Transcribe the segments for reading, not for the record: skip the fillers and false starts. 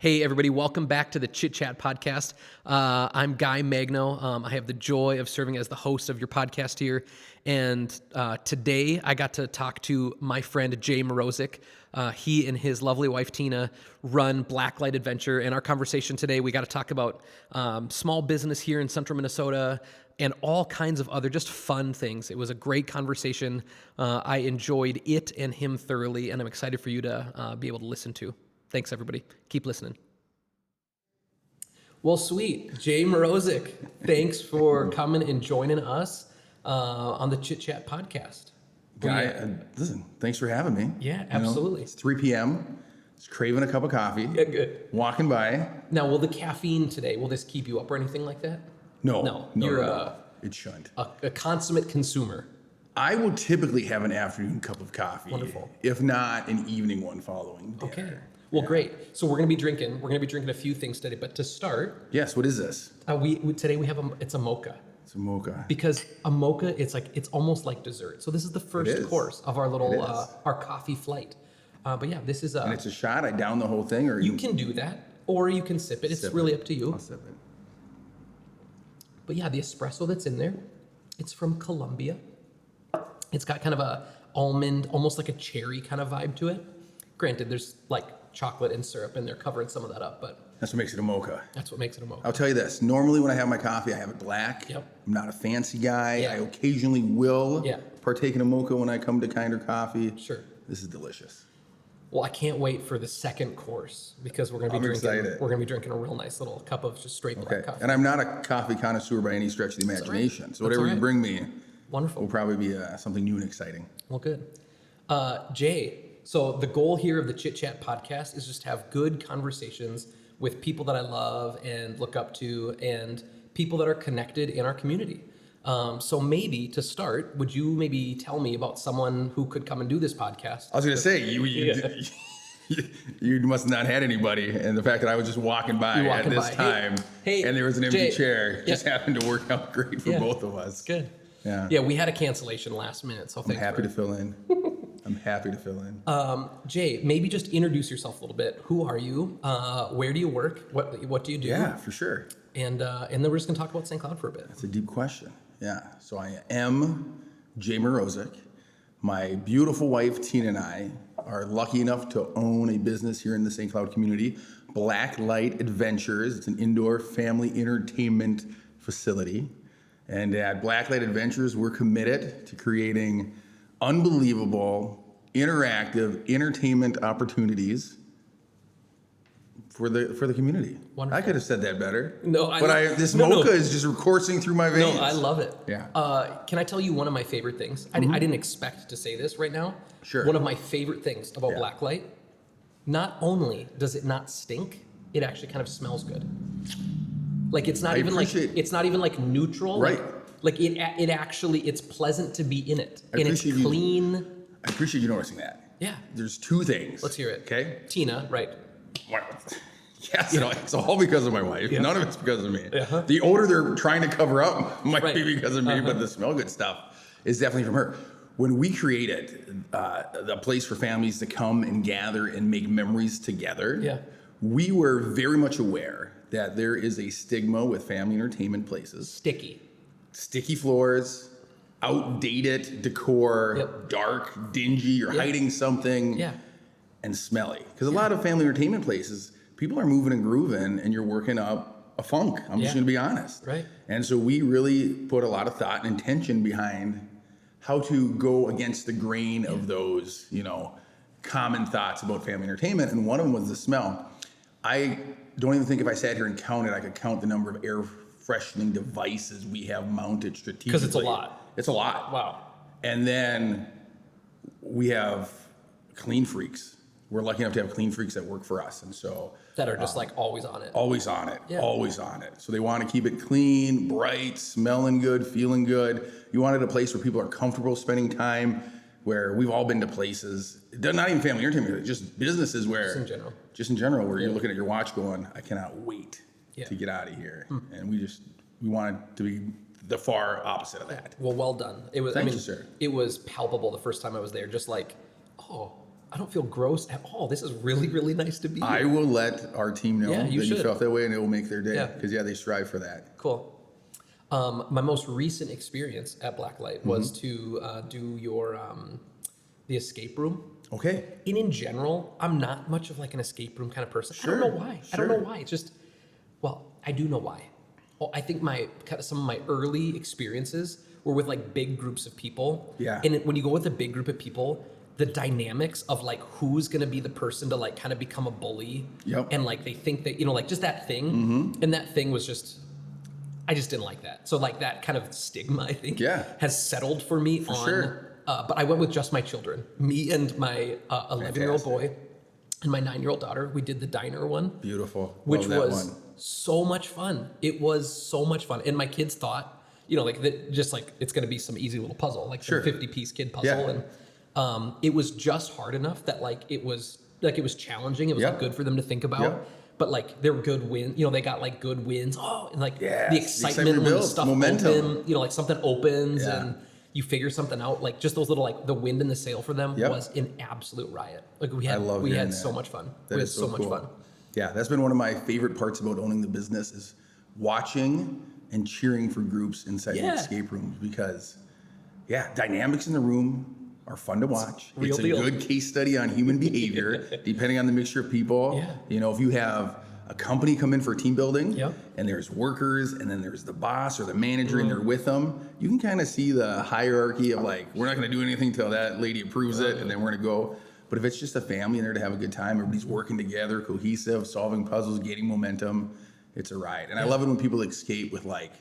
Hey, everybody, welcome back to the Chit Chat Podcast. I'm Guy Magno. I have the joy of serving as the host of your podcast here. And today I got to talk to my friend Jay Mrozek. He and his lovely wife Tina run Blacklight Adventure. In our conversation today, we got to talk about small business here in central Minnesota and all kinds of other just fun things. It was a great conversation. I enjoyed it and him thoroughly, and I'm excited for you to be able to listen to. Thanks, everybody. Keep listening. Well, sweet. Jay Mrozek, thanks for coming and joining us on the Chit Chat Podcast. Guy, listen, thanks for having me. Yeah, absolutely. It's 3 p.m. Just craving a cup of coffee. Yeah, good. Walking by. Now, will the caffeine today, will this keep you up or anything like that? No. You're it shouldn't. A consummate consumer. I will typically have an afternoon cup of coffee. Wonderful. If not, an evening one following dinner. Okay. Well, great. So we're gonna be drinking a few things today. But to start, Yes. What is this? today we have it's a mocha. It's a mocha. Because a mocha, it's almost like dessert. So this is the first course of our little our coffee flight. But yeah, this is And it's a shot. I down the whole thing, or you can do that, or you can sip it. It's really up to you. I'll sip it. But yeah, the espresso that's in there, it's from Colombia. It's got kind of a almond, almost like a cherry kind of vibe to it. Granted, there's like chocolate and syrup in there covering some of that up, but That's what makes it a mocha. that's what makes it a mocha. I'll tell you this. Normally when I have my coffee, I have it black. Yep. I'm not a fancy guy. Yeah. I occasionally will Yeah. partake in a mocha when I come to Kinder Coffee. Sure. This is delicious. Well, I can't wait for the second course because we're gonna be I'm drinking. excited. We're gonna be drinking a real nice little cup of just straight black Okay. coffee. And I'm not a coffee connoisseur by any stretch of the imagination. So whatever all you right. bring me Wonderful. will probably be something new and exciting. Well, good. Jay, so the goal here of the Chit Chat Podcast is just to have good conversations with people that I love and look up to and people that are connected in our community. So maybe to start, would you maybe tell me about someone who could come and do this podcast? I was going to say, you must not had anybody. And the fact that I was just walking by at this time Hey, and there was an empty Jay. chair just happened to work out great for both of us. Good. Yeah. Yeah, we had a cancellation last minute, so I'm thanks. happy to fill in. I'm happy to fill in. Jay, maybe just introduce yourself a little bit. Who are you? Where do you work? What do you do? Yeah, for sure. And then we're just gonna talk about St. Cloud for a bit. That's a deep question. Yeah. So I am Jay Mrozek. My beautiful wife, Tina, and I are lucky enough to own a business here in the St. Cloud community, Blacklight Adventures. It's an indoor family entertainment facility. And at Blacklight Adventures, we're committed to creating unbelievable, interactive entertainment opportunities for the community. Wonderful. I could have said that better. No, This mocha is just coursing through my veins. No, I love it. Yeah. Can I tell you one of my favorite things? I didn't expect to say this right now. Sure. One of my favorite things about Blacklight, not only does it not stink, it actually kind of smells good. Like it's not even like neutral. Right. Like it actually, it's pleasant to be in it. And it's clean. I appreciate you noticing that. Yeah. There's two things. Let's hear it. Okay. Tina, right. Yes, it's all because of my wife. Yeah. None of it's because of me. Uh-huh. The odor they're trying to cover up might Right. be because of me, but the smell good stuff is definitely from her. When we created a place for families to come and gather and make memories together, we were very much aware that there is a stigma with family entertainment places. Sticky floors, outdated decor, dark, dingy, you're hiding something, and smelly. Because a lot of family entertainment places, people are moving and grooving, and you're working up a funk. I'm just going to be honest. Right. And so we really put a lot of thought and intention behind how to go against the grain of those, common thoughts about family entertainment. And one of them was the smell. I don't even think if I sat here and counted, I could count the number of air freshening devices we have mounted strategically. Because it's a lot. It's a lot. Wow. And then we have clean freaks. We're lucky enough to have clean freaks that work for us. And so That are just like always on it. always on it, Yeah. always on it. So they want to keep it clean, bright, smelling good, feeling good. You wanted a place where people are comfortable spending time, where we've all been to places, not even family entertainment, just businesses where, just in general, where you're looking at your watch going, I cannot wait to get out of here. And we wanted to be the far opposite of that. Well done. It was. Thank you, sir. It was palpable the first time I was there. Just like, oh, I don't feel gross at all. This is really, really nice to be here. I will let our team know that you felt that way, and it will make their day. Because they strive for that. Cool. My most recent experience at Blacklight was to do your the escape room. Okay. And in general, I'm not much of like an escape room kind of person. Sure. I don't know why. I don't know why. It's just, well, I do know why. Well, I think some of my early experiences were with like big groups of people. Yeah. And when you go with a big group of people, the dynamics of like who's going to be the person to like kind of become a bully. Yep. And like they think that, like just that thing. And that thing was just, I just didn't like that. So like that kind of stigma, I think, has settled for me but I went with just my children, me and my 11-year-old boy and my 9-year-old daughter. We did the diner one. Beautiful. Which was so much fun. It was so much fun. And my kids thought, like that, just like it's going to be some easy little puzzle, like some 50-piece kid puzzle. And it was just hard enough that like it was challenging. It was like good for them to think about. But like there were good wins, they got like good wins. Oh, and like the excitement when the stuff opened, like something opens and you figure something out. Like just those little like the wind in the sail for them was an absolute riot. Like we had so much fun. We had so much fun. Yeah, that's been one of my favorite parts about owning the business is watching and cheering for groups inside the escape rooms because dynamics in the room are fun to watch. It's a good case study on human behavior, depending on the mixture of people. If you have a company come in for team building and there's workers and then there's the boss or the manager and they're with them, you can kind of see the hierarchy of like, we're not going to do anything till that lady approves it and then we're going to go. But if it's just a family and they're to have a good time, everybody's working together, cohesive, solving puzzles, getting momentum, it's a riot. And I love it when people escape with like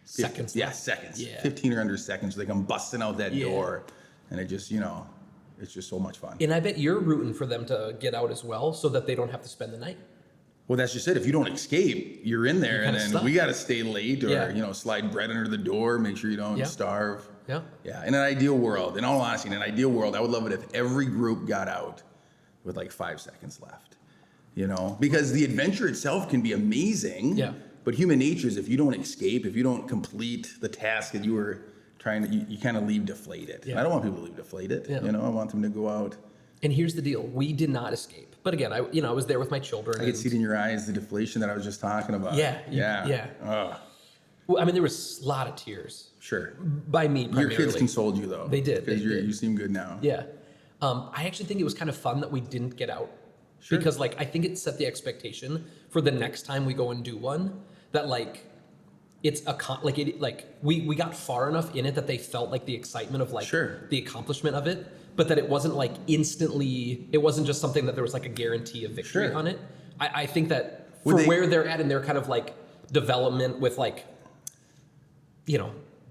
seconds. Seconds. 15 or under seconds. So they come busting out that door. And it just, it's just so much fun. And I bet you're rooting for them to get out as well so that they don't have to spend the night. Well, that's just it. If you don't escape, you're in there and then we got to stay late or, slide bread under the door, make sure you don't starve. Yeah. In an ideal world, in all honesty, in an ideal world, I would love it if every group got out with like 5 seconds left, because the adventure itself can be amazing. But human nature is if you don't escape, if you don't complete the task that you were trying to, you kind of leave deflated. I don't want people to leave deflated. I want them to go out. And here's the deal: we did not escape. But again, I was there with my children. I could see it in your eyes, the deflation that I was just talking about. Well, I mean, there was a lot of tears. Sure. By me primarily. Your kids consoled you though. They did. Because you seem good now. Yeah. I actually think it was kind of fun that we didn't get out. Sure. Because like I think it set the expectation for the next time we go and do one that like it's we got far enough in it that they felt like the excitement of like the accomplishment of it, but that it wasn't like instantly. It wasn't just something that there was like a guarantee of victory on it. I think that where they're at in their kind of like development with like,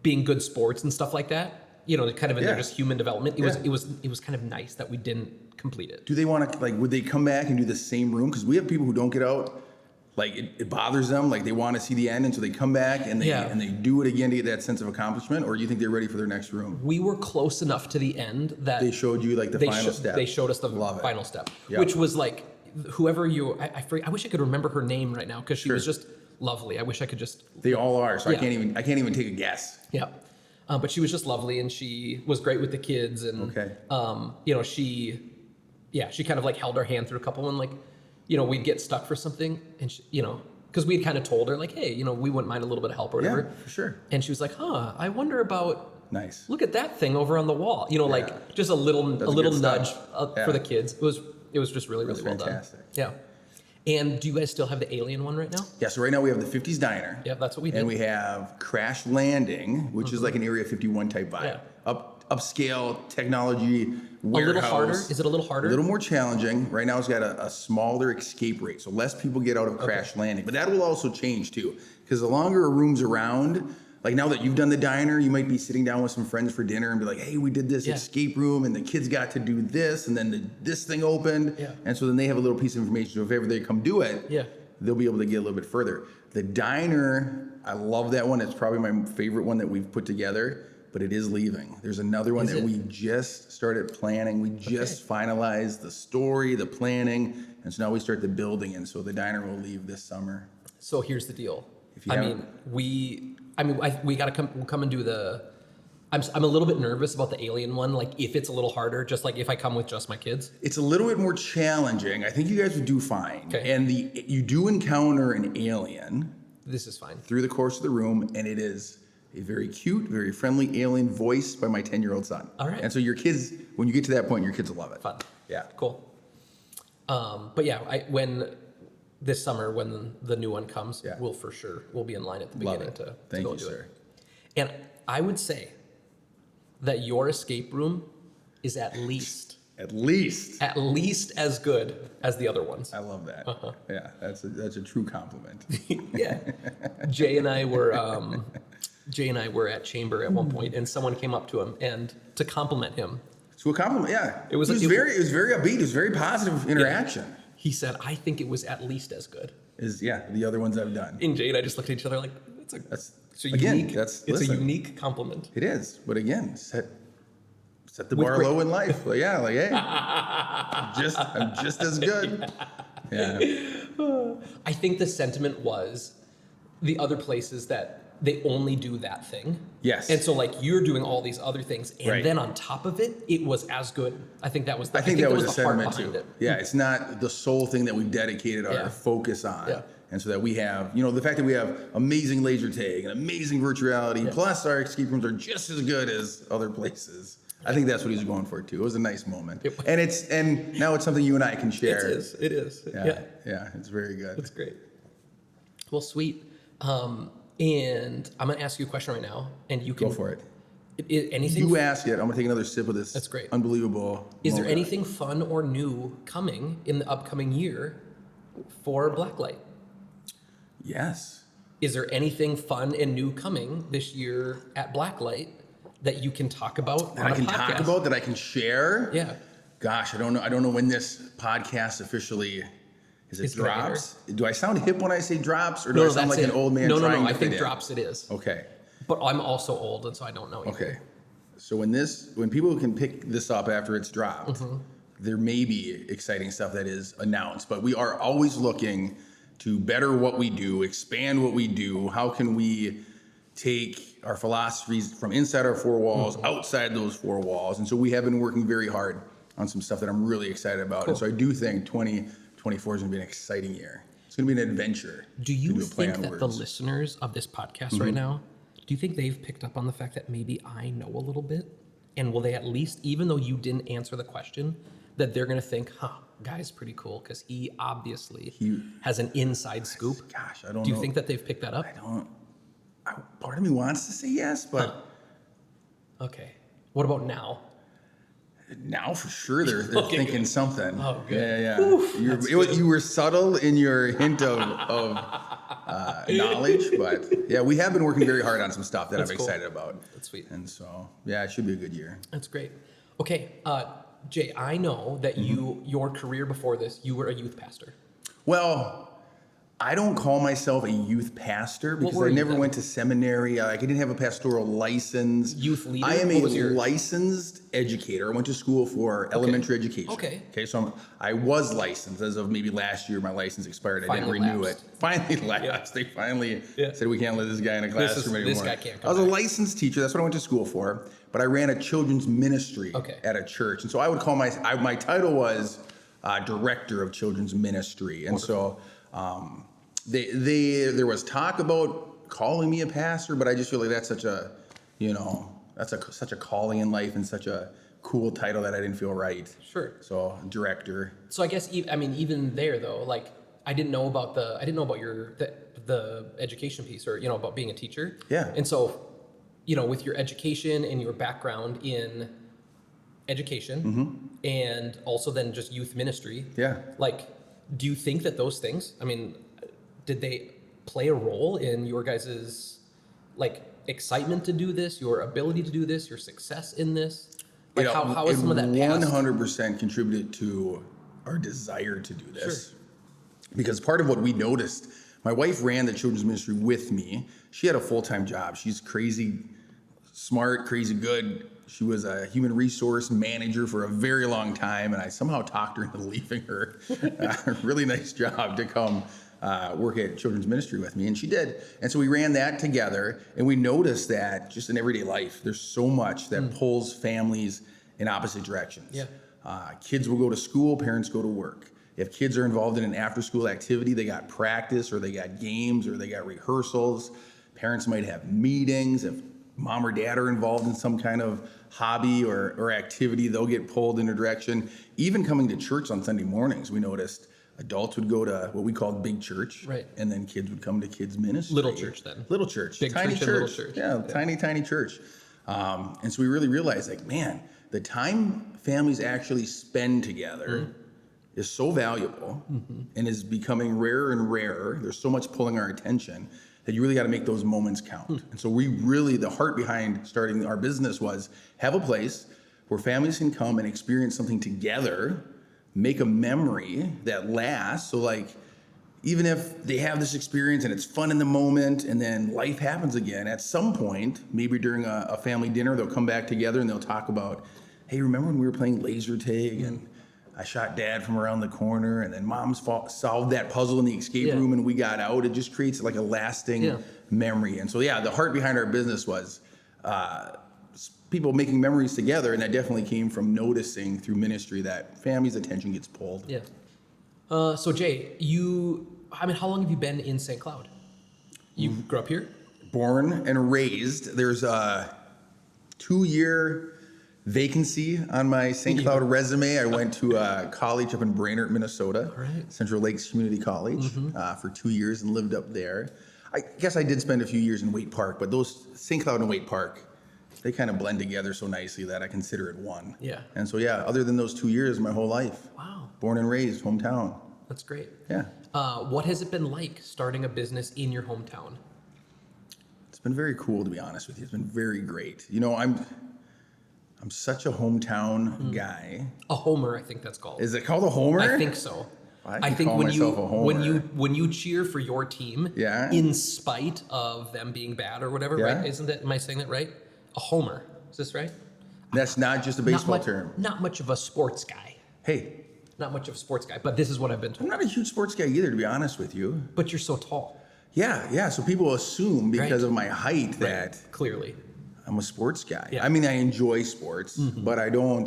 being good sports and stuff like that, kind of in their just human development. It was kind of nice that we didn't complete it. Do they want to would they come back and do the same room? Because we have people who don't get out. Like it bothers them, like they want to see the end, and so they come back and they do it again to get that sense of accomplishment. Or do you think they're ready for their next room? We were close enough to the end that they showed you like the final step. They showed us the final step, which was like whoever I wish I could remember her name right now because she was just lovely. I wish I could just. They all are, so I can't even take a guess. Yeah, but she was just lovely, and she was great with the kids, and she kind of like held our hand through a couple and like. We'd get stuck for something and, because we had kind of told her like, hey, we wouldn't mind a little bit of help or whatever. Yeah, for sure. And she was like, I wonder about, nice. Look at that thing over on the wall. Like just a little nudge for the kids. It was just really, really well fantastic. Done. Yeah. And do you guys still have the alien one right now? Yeah, so right now we have the 50s diner. Yeah, that's what we did. And we have Crash Landing, which is like an Area 51 type vibe. Yeah. Upscale technology warehouse. A little harder? Is it a little harder? A little more challenging. Right now it's got a smaller escape rate, so less people get out of Crash Landing. But that will also change too, because the longer a room's around, like now that you've done the diner, you might be sitting down with some friends for dinner and be like, hey, we did this escape room and the kids got to do this and then this thing opened. Yeah. And so then they have a little piece of information. So if ever they come do it, they'll be able to get a little bit further. The diner, I love that one. It's probably my favorite one that we've put together. But it is leaving. There's another one that we just started planning. We just finalized the story, the planning, and so now we start the building, and so the diner will leave this summer. So here's the deal. We got to come and do I'm a little bit nervous about the alien one. Like if it's a little harder, just like if I come with just my kids. It's a little bit more challenging. I think you guys would do fine. Okay. And you do encounter an alien. This is fine. Through the course of the room, and it is a very cute, very friendly alien voiced by my 10-year-old son. All right. And so your kids, when you get to that point, your kids will love it. Fun. Yeah. Cool. But yeah, when this summer, when the new one comes, we'll be in line at the beginning to Thank go you, do sir. it. And I would say that your escape room is at least as good as the other ones. I love that. Yeah, that's a true compliment. Yeah. Jay and I were at Chamber at one point, and someone came up to him and to compliment him. To a compliment, yeah. It was very upbeat. It was very positive interaction. Yeah. He said, "I think it was at least as good." The other ones I've done. And Jay and I just looked at each other like, it's a unique compliment. It is, but again, set the bar low in life. Like, yeah, like, hey, I'm just as good. Yeah. I think the sentiment was the other places that they only do that thing. Yes. And so like you're doing all these other things, and then on top of it, it was as good. I think that was the sentiment too. Yeah, it's not the sole thing that we've dedicated our focus on. Yeah. And so that we have, the fact that we have amazing laser tag and amazing virtuality, plus our escape rooms are just as good as other places. I think that's what he's going for too. It was a nice moment. And now it's something you and I can share. It is. Yeah, it's very good. It's great. Well, sweet. And I'm going to ask you a question right now, and you can go for it. Anything? You ask it. I'm going to take another sip of this. That's great. Unbelievable. Is there anything fun or new coming in the upcoming year for Blacklight? Yes. Is there anything fun and new coming this year at Blacklight that you can talk about that I can share? Yeah. Gosh, I don't know when this podcast officially drops. Do I sound hip when I say drops, or do I sound like an old man? No. I think drops it is. Okay. But I'm also old, and so I don't know. Okay. So when people can pick this up after it's dropped, there may be exciting stuff that is announced. But we are always looking to better what we do, expand what we do. How can we take our philosophies from inside our four walls, outside those four walls? And so we have been working very hard on some stuff that I'm really excited about. Cool. And so I do think 2024 is going to be an exciting year. It's going to be an adventure. Do you think that the listeners of this podcast right now, do you think they've picked up on the fact that maybe I know a little bit? And will they at least, even though you didn't answer the question, that they're going to think, Guy's pretty cool because he obviously has an inside scoop? Gosh, I don't know. Do you think that they've picked that up? Part of me wants to say yes, but... Okay. What about now? Now, for sure, they're thinking something. Oh, good. Yeah. Oof, you were subtle in your hint of knowledge, but yeah, we have been working very hard on some stuff that I'm excited about. That's sweet. And so, yeah, it should be a good year. That's great. Okay, Jay, I know that your career before this, you were a youth pastor. Well, I don't call myself a youth pastor because I never went to seminary. I didn't have a pastoral license. Youth leader? I am a licensed educator. I went to school for elementary education. Okay, so I was licensed as of maybe last year. My license expired. I didn't renew it. Finally lapsed. They finally said we can't let this guy in a classroom anymore. This guy can't come I was a licensed teacher. That's what I went to school for. But I ran a children's ministry at a church. And so I would call my title was director of children's ministry. And so there was talk about calling me a pastor, but I just feel like that's such a, such a calling in life and such a cool title that I didn't feel right. Sure. So director. So I guess even there though, like I didn't know about your the education piece or about being a teacher. Yeah. And so with your education and your background in education and also then just youth ministry. Yeah. Like, do you think that those things, did they play a role in your guys's excitement to do this, your ability to do this, your success in this? How is some of that past? 100% contributed to our desire to do this. Sure. Because part of what we noticed, my wife ran the children's ministry with me. She had a full-time job. She's crazy smart, crazy good. She was a human resource manager for a very long time, and I somehow talked her into leaving her a really nice job to come work at children's ministry with me, and she did. And so we ran that together, and we noticed that just in everyday life, there's so much that pulls families in opposite directions. Yeah. Kids will go to school, parents go to work. If kids are involved in an after-school activity, they got practice, or they got games, or they got rehearsals. Parents might have meetings. If mom or dad are involved in some kind of hobby or activity, they'll get pulled in a direction. Even coming to church on Sunday mornings, we noticed adults would go to what we called big church, right, and then kids would come to kids ministry. Little church then. Little church. Big tiny church. Little church. Yeah, tiny church. And so we really realized, like, man, the time families actually spend together is so valuable and is becoming rarer and rarer. There's so much pulling our attention that you really got to make those moments count. And so we really, the heart behind starting our business was have a place where families can come and experience something together, make a memory that lasts. So like, even if they have this experience and it's fun in the moment and then life happens again, at some point, maybe during a family dinner, they'll come back together and they'll talk about, hey, remember when we were playing laser tag and I shot dad from around the corner, and then mom solved that puzzle in the escape room and we got out. It just creates like a lasting memory. And so, the heart behind our business was people making memories together. And that definitely came from noticing through ministry that family's attention gets pulled. Yeah. So Jay, how long have you been in St. Cloud? You grew up here? Born and raised. There's a 2-year vacancy on my St. Cloud resume. I went to college up in Brainerd, Minnesota, Central Lakes Community College, for 2 years and lived up there. I guess I did spend a few years in Waite Park, but those St. Cloud and Waite Park, they kind of blend together so nicely that I consider it one. Yeah. And so, other than those 2 years, my whole life. Wow. Born and raised, hometown. That's great. Yeah. What has it been like starting a business in your hometown? It's been very cool, to be honest with you. It's been very great. You know, I'm such a hometown guy. A homer, I think that's called. Is it called a homer? I think so. I think call myself a homer. when you cheer for your team, in spite of them being bad or whatever, right? Am I saying that right? A homer. Is this right? That's not just a baseball term. Not much of a sports guy. Hey. Not much of a sports guy, but this is what I've been told. I'm not a huge sports guy either, to be honest with you. But you're so tall. Yeah. So people assume because of my height that clearly I'm a sports guy. Yeah. I mean, I enjoy sports, but I don't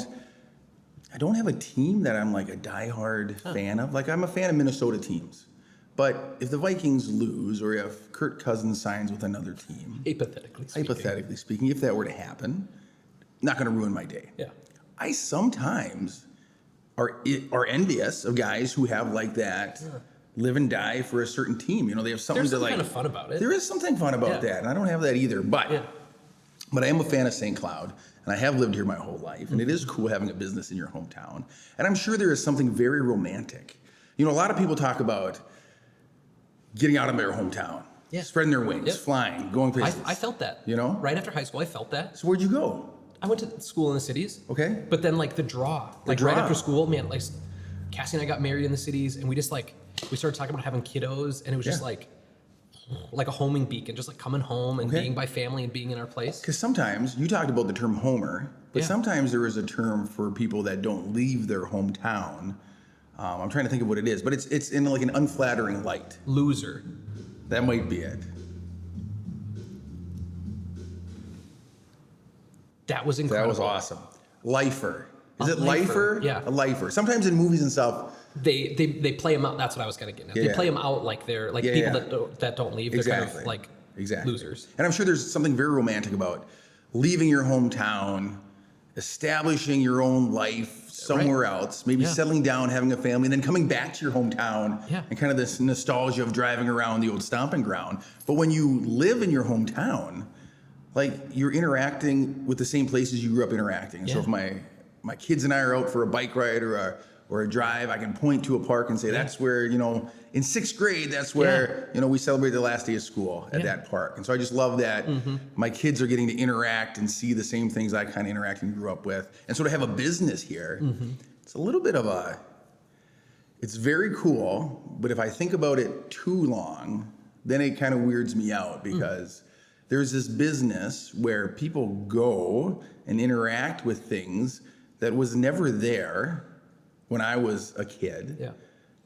have a team that I'm like a diehard fan of. Like, I'm a fan of Minnesota teams. But if the Vikings lose or if Kirk Cousins signs with another team, hypothetically speaking, if that were to happen, not going to ruin my day. Yeah. I sometimes are envious of guys who have like that live and die for a certain team. You know, they have something to like. There's kind of fun about it. There is something fun about that, and I don't have that either. But I am a fan of St. Cloud, and I have lived here my whole life, and it is cool having a business in your hometown. And I'm sure there is something very romantic. You know, a lot of people talk about getting out of their hometown, spreading their wings, flying, going places. I felt that. You know? Right after high school, I felt that. So where'd you go? I went to school in the cities. Okay. But then like the draw. Right after school, man, like Cassie and I got married in the cities, and we just like, we started talking about having kiddos, and it was just like a homing beacon, just like coming home and being by family and being in our place. Because sometimes, you talked about the term homer, but sometimes there is a term for people that don't leave their hometown. I'm trying to think of what it is, but it's in like an unflattering light. Loser. That might be it. That was incredible. That was awesome. Lifer. Is it lifer? Yeah. A lifer. Sometimes in movies and stuff, they play them out. That's what I was kind of getting at. They play them out like they're like people that don't leave. They're kind of like losers. And I'm sure there's something very romantic about leaving your hometown, establishing your own life somewhere else, maybe settling down, having a family, and then coming back to your hometown and kind of this nostalgia of driving around the old stomping ground. But when you live in your hometown, like, you're interacting with the same places you grew up interacting. So if my kids and I are out for a bike ride or a drive, I can point to a park and say, that's where, you know, in 6th grade, that's where, you know, we celebrated the last day of school at that park. And so I just love that my kids are getting to interact and see the same things I kind of interact and grew up with. And so to have a business here, it's a little bit of it's very cool, but if I think about it too long, then it kind of weirds me out because there's this business where people go and interact with things that was never there when I was a kid.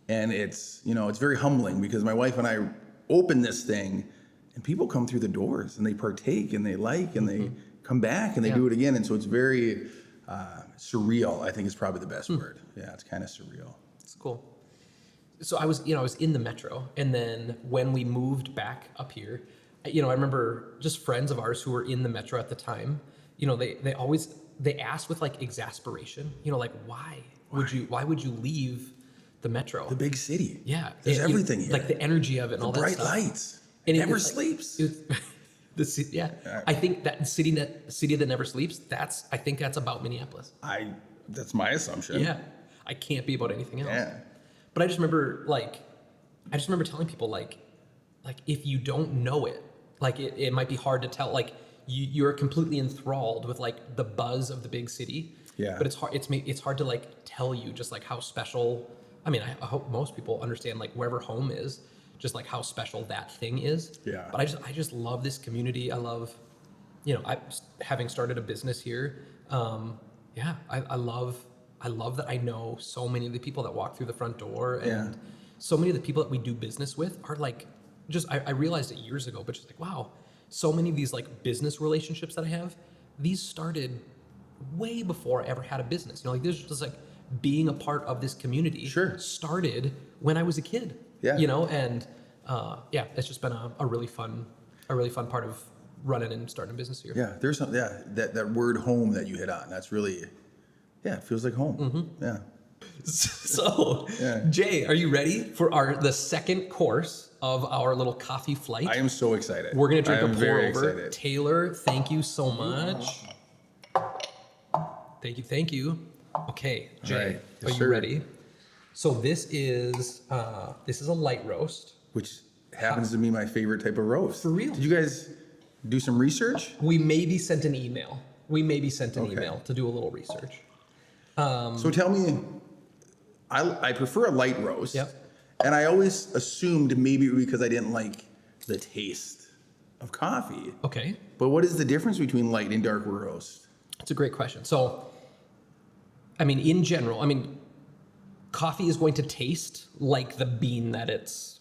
And it's, it's very humbling because my wife and I open this thing and people come through the doors and they partake and they like and they come back and they do it again. And so it's very surreal, I think is probably the best word. Yeah, it's kind of surreal. It's cool. So I was in the metro, and then when we moved back up here, I remember just friends of ours who were in the metro at the time, they asked with like exasperation, like why would you leave the metro? The big city. Yeah. There's everything here. Like the energy of it and all that bright stuff. lights. And it never sleeps. I think that city that never sleeps, I think that's about Minneapolis. That's my assumption. Yeah. I can't be about anything else. Yeah. But I just remember telling people like if you don't know it, like it might be hard to tell, like you're completely enthralled with like the buzz of the big city. Yeah. But it's hard to like tell you just like how special. I mean, I hope most people understand like wherever home is, just like how special that thing is. Yeah. But I just love this community. I love, having started a business here. I love that I know so many of the people that walk through the front door, and so many of the people that we do business with are like, I realized it years ago, but just like, wow, so many of these like business relationships that I have, these started way before I ever had a business. Like this is just like being a part of this community. Sure. Started when I was a kid. Yeah. And it's just been a really fun part of running and starting a business here. Yeah. There's some, that word home that you hit on. That's really, it feels like home. Mm-hmm. Yeah. So, Jay, are you ready for the second course of our little coffee flight? I am so excited. We're going to drink a pour over. Excited. Taylor, thank you so much. Thank you. Okay, Jay, are you ready? So this is a light roast. Which happens to be my favorite type of roast. For real? Did you guys do some research? We maybe sent an email. Email to do a little research. So tell me, I prefer a light roast. Yep. And I always assumed maybe because I didn't like the taste of coffee. Okay. But what is the difference between light and dark roast? It's a great question. So, I mean, in general, coffee is going to taste like the bean that it's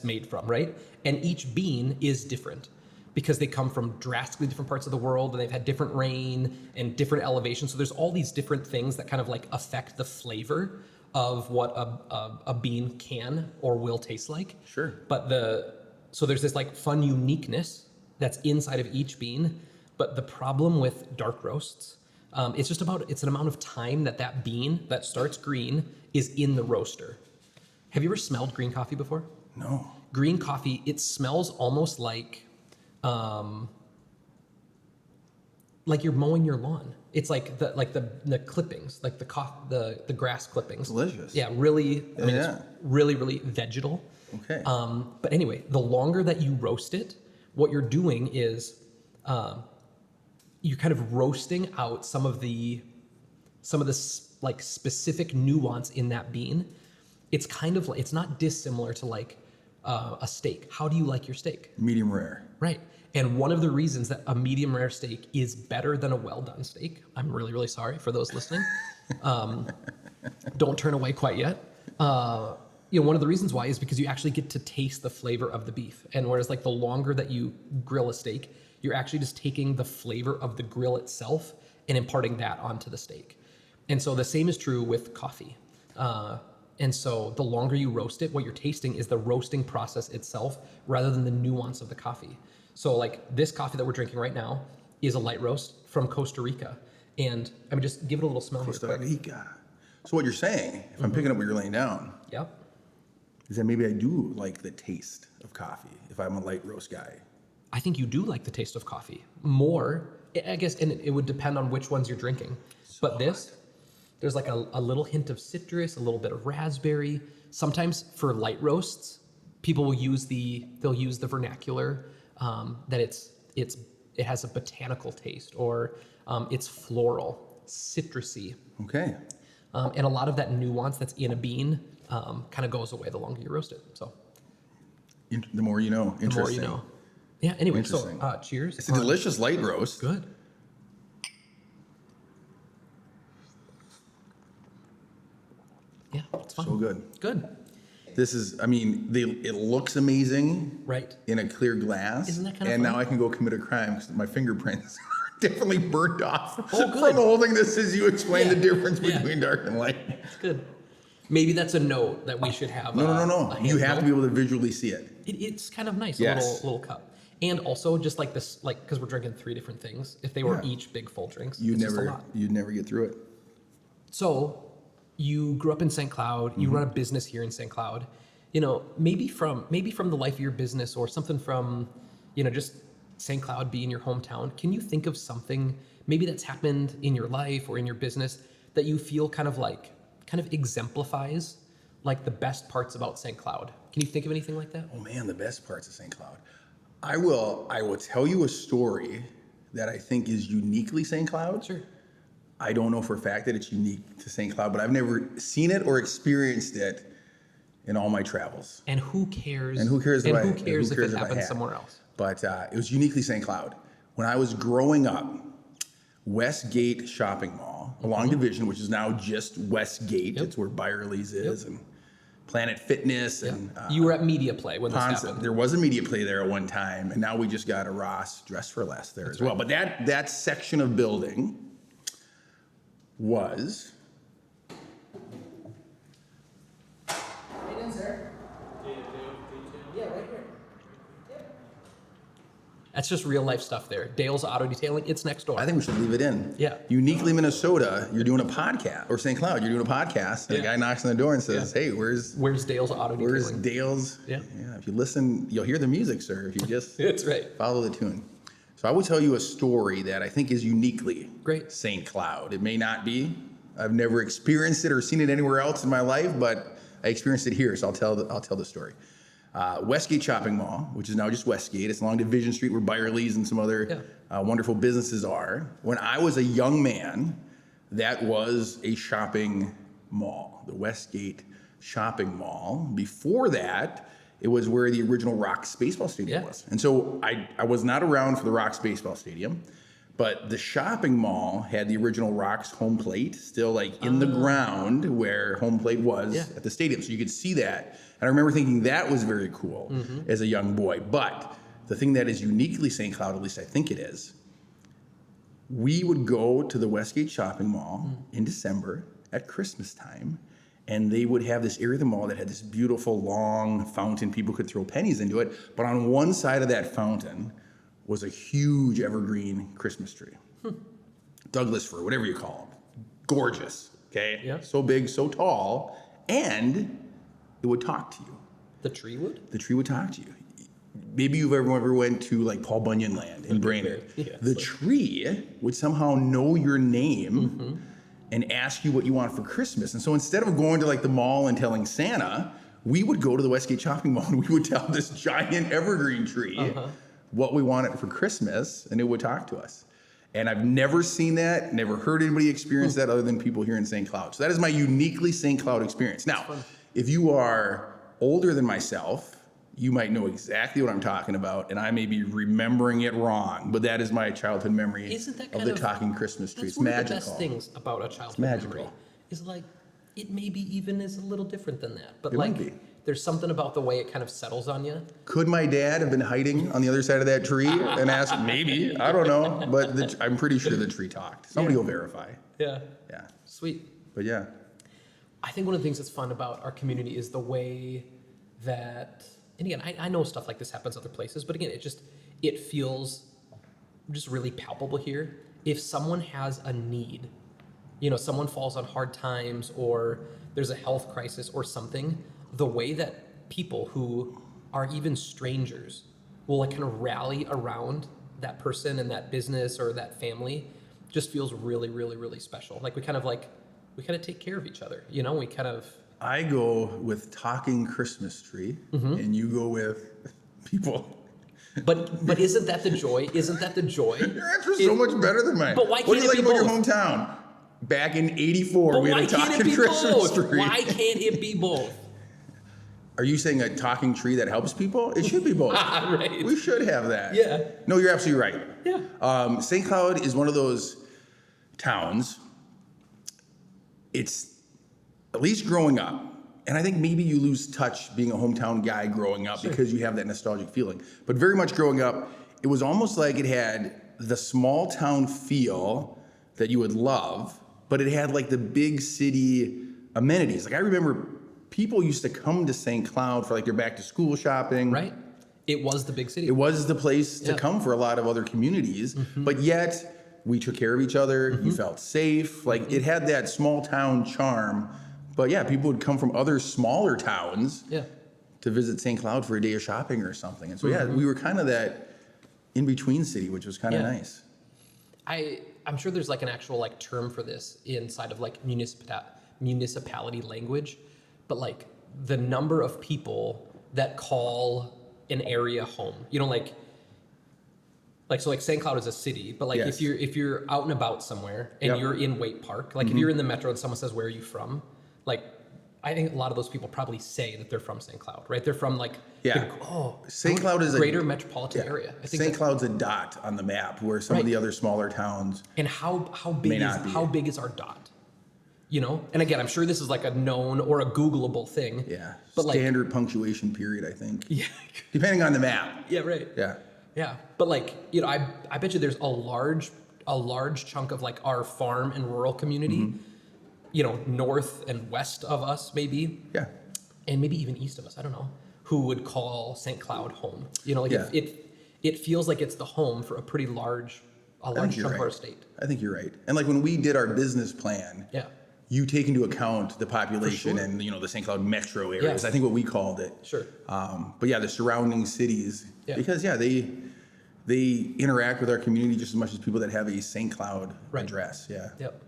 made from, right? And each bean is different because they come from drastically different parts of the world, and they've had different rain and different elevations. So there's all these different things that kind of like affect the flavor of what a bean can or will taste like. Sure. So there's this like fun uniqueness that's inside of each bean. But the problem with dark roasts, it's an amount of time that bean that starts green is in the roaster. Have you ever smelled green coffee before? No. Green coffee, it smells almost like you're mowing your lawn. It's like the clippings, like the grass clippings. Delicious. Yeah, really. It's really, really vegetal. Okay. But anyway, the longer that you roast it, what you're doing is you're kind of roasting out some of the like specific nuance in that bean. It's kind of like, it's not dissimilar to like a steak. How do you like your steak? Medium rare. Right. And one of the reasons that a medium rare steak is better than a well done steak, I'm really, really sorry for those listening. Don't turn away quite yet. One of the reasons why is because you actually get to taste the flavor of the beef. And whereas like the longer that you grill a steak, you're actually just taking the flavor of the grill itself and imparting that onto the steak. And so the same is true with coffee. And so the longer you roast it, what you're tasting is the roasting process itself rather than the nuance of the coffee. So like this coffee that we're drinking right now is a light roast from Costa Rica. And just give it a little smell. Costa Rica. So what you're saying, if I'm picking up what you're laying down, is that maybe I do like the taste of coffee if I'm a light roast guy. I think you do like the taste of coffee more, I guess, and it would depend on which ones you're drinking. But there's like a little hint of citrus, a little bit of raspberry. Sometimes for light roasts, people will use the vernacular that it has a botanical taste, or it's floral, citrusy. Okay. And a lot of that nuance that's in a bean kind of goes away the longer you roast it. So the more you know. Interesting. The more you know. Yeah. Anyway, so cheers. It's a delicious light roast. Good. Yeah, it's fun. So good. Good. This is, I mean, it looks amazing. Right. In a clear glass. Isn't that kind of And fun? now I can go commit a crime because my fingerprints are definitely burnt off Oh, good. from holding this as you explain the Yeah. difference Yeah. between dark and light. That's good. Maybe that's a note that we should have. No. a You have handle. to be able to visually see it. It's kind of nice, Yes. a little cup. And also just like this, like, because we're drinking 3 different things. If they were Yeah. each big full drinks, You'd it's just a lot. never get through it. So you grew up in St. Cloud, you run a business here in St. Cloud. You know, maybe from the life of your business or something from, you know, just St. Cloud being your hometown. Can you think of something maybe that's happened in your life or in your business that you feel kind of exemplifies like the best parts about St. Cloud? Can you think of anything like that? Oh man, the best parts of St. Cloud. I will tell you a story that I think is uniquely St. Cloud. Sure. I don't know for a fact that it's unique to St. Cloud, but I've never seen it or experienced it in all my travels. And who cares? And who cares if if it I happens had? somewhere else? But it was uniquely St. Cloud. When I was growing up, Westgate Shopping Mall along Division, which is now just Westgate. Yep. It's where Byerly's is and Planet Fitness and You were at Media Play when this Ponce. happened. There was a Media Play there at one time, and now we just got a Ross Dress for Less there as well. But that section of building was. That's just real life stuff there. Dale's Auto Detailing, it's next door. I think we should leave it in. Yeah. Uniquely Minnesota, you're doing a podcast, or St. Cloud, you're doing a podcast, and a guy knocks on the door and says, "Hey, where's Dale's Auto Detailing? Dale's?" Yeah. If you listen, you'll hear the music, sir. If you just That's right. follow the tune. So I will tell you a story that I think is uniquely Great. St. Cloud. It may not be. I've never experienced it or seen it anywhere else in my life, but I experienced it here, so I'll tell the story. Westgate Shopping Mall, which is now just Westgate. It's along Division Street where Byerly's and some other wonderful businesses are. When I was a young man, that was a shopping mall, the Westgate Shopping Mall. Before that, it was where the original Rocks baseball stadium was. And so I was not around for the Rocks baseball stadium, but the shopping mall had the original Rocks home plate still like in the ground where home plate was at the stadium. So you could see that. And I remember thinking that was very cool as a young boy. But the thing that is uniquely St. Cloud, at least I think it is, we would go to the Westgate Shopping Mall in December at Christmas time, and they would have this area of the mall that had this beautiful long fountain. People could throw pennies into it. But on one side of that fountain was a huge evergreen Christmas tree. Douglas fir, whatever you call them. Gorgeous, okay? Yeah. So big, so tall, and it would talk to you. The tree would? The tree would talk to you. Maybe you've ever went to like Paul Bunyan Land in Brainerd. Yeah, the tree would somehow know your name and ask you what you want for Christmas. And so instead of going to like the mall and telling Santa, we would go to the Westgate Shopping Mall and we would tell this giant evergreen tree what we wanted for Christmas, and it would talk to us. And I've never seen that, never heard anybody experience that other than people here in St. Cloud. So that is my uniquely St. Cloud experience. Now, if you are older than myself, you might know exactly what I'm talking about, and I may be remembering it wrong, but that is my childhood memory of the talking Christmas tree. It's magical. That's one of the best things about a childhood memory. Is like, it maybe even is a little different than that. But It like, might be. there's something about the way it kind of settles on you. Could my dad have been hiding on the other side of that tree and asked? Maybe. I don't know. But I'm pretty sure the tree talked. Somebody will verify. Yeah. Yeah. Sweet. But yeah. I think one of the things that's fun about our community is the way that, and again, I know stuff like this happens other places, but again, it feels just really palpable here. If someone has a need, you know, someone falls on hard times or there's a health crisis or something, the way that people who are even strangers will like kind of rally around that person and that business or that family just feels really, really, really special. Like we kind of take care of each other, you know, I go with talking Christmas tree, and you go with people. But isn't that the joy? Isn't that the joy? Your answer's so much better than mine. But why what do can't you it like be about your both? hometown? Back in '84, But we had why a can't it talking be Christmas both? tree. Why can't it be both? Are you saying a talking tree that helps people? It should be both. Right. We should have that. Yeah. No, you're absolutely right. Yeah. St. Cloud is one of those towns. It's, at least growing up, And I think maybe you lose touch being a hometown guy growing up because you have that nostalgic feeling. But very much growing up, it was almost like it had the small town feel that you would love, but it had like the big city amenities. Like I remember people used to come to St. Cloud for like their back to school shopping. Right. It was the big city. It was the place to come for a lot of other communities, but yet we took care of each other. You felt safe. Like it had that small town charm. But yeah, people would come from other smaller towns to visit St. Cloud for a day of shopping or something. And so yeah, we were kind of that in-between city, which was kind of nice. I'm sure there's like an actual like term for this inside of like municipality language, but like the number of people that call an area home, you know, like so like St. Cloud is a city, but like if you're out and about somewhere and you're in Waite Park, like if you're in the metro and someone says, where are you from? Like, I think a lot of those people probably say that they're from St. Cloud, right? They're from like, St. Cloud is greater metropolitan area. I think St. Cloud's a dot on the map where some of the other smaller towns. And how big is our dot? You know, and again, I'm sure this is like a known or a Googleable thing. Yeah, but standard punctuation period, I think. Yeah, depending on the map. Yeah, right. Yeah, but like, you know, I bet you there's a large chunk of like our farm and rural community. You know, north and west of us, maybe. Yeah. And maybe even east of us, I don't know, who would call St. Cloud home. You know, like it feels like it's the home for a pretty large chunk of our state. I think you're right. And like when we did our business plan, you take into account the population and, you know, the St. Cloud metro areas. I think what we called it. Sure. But yeah, the surrounding cities, because they interact with our community just as much as people that have a St. Cloud address. Yeah. Yep.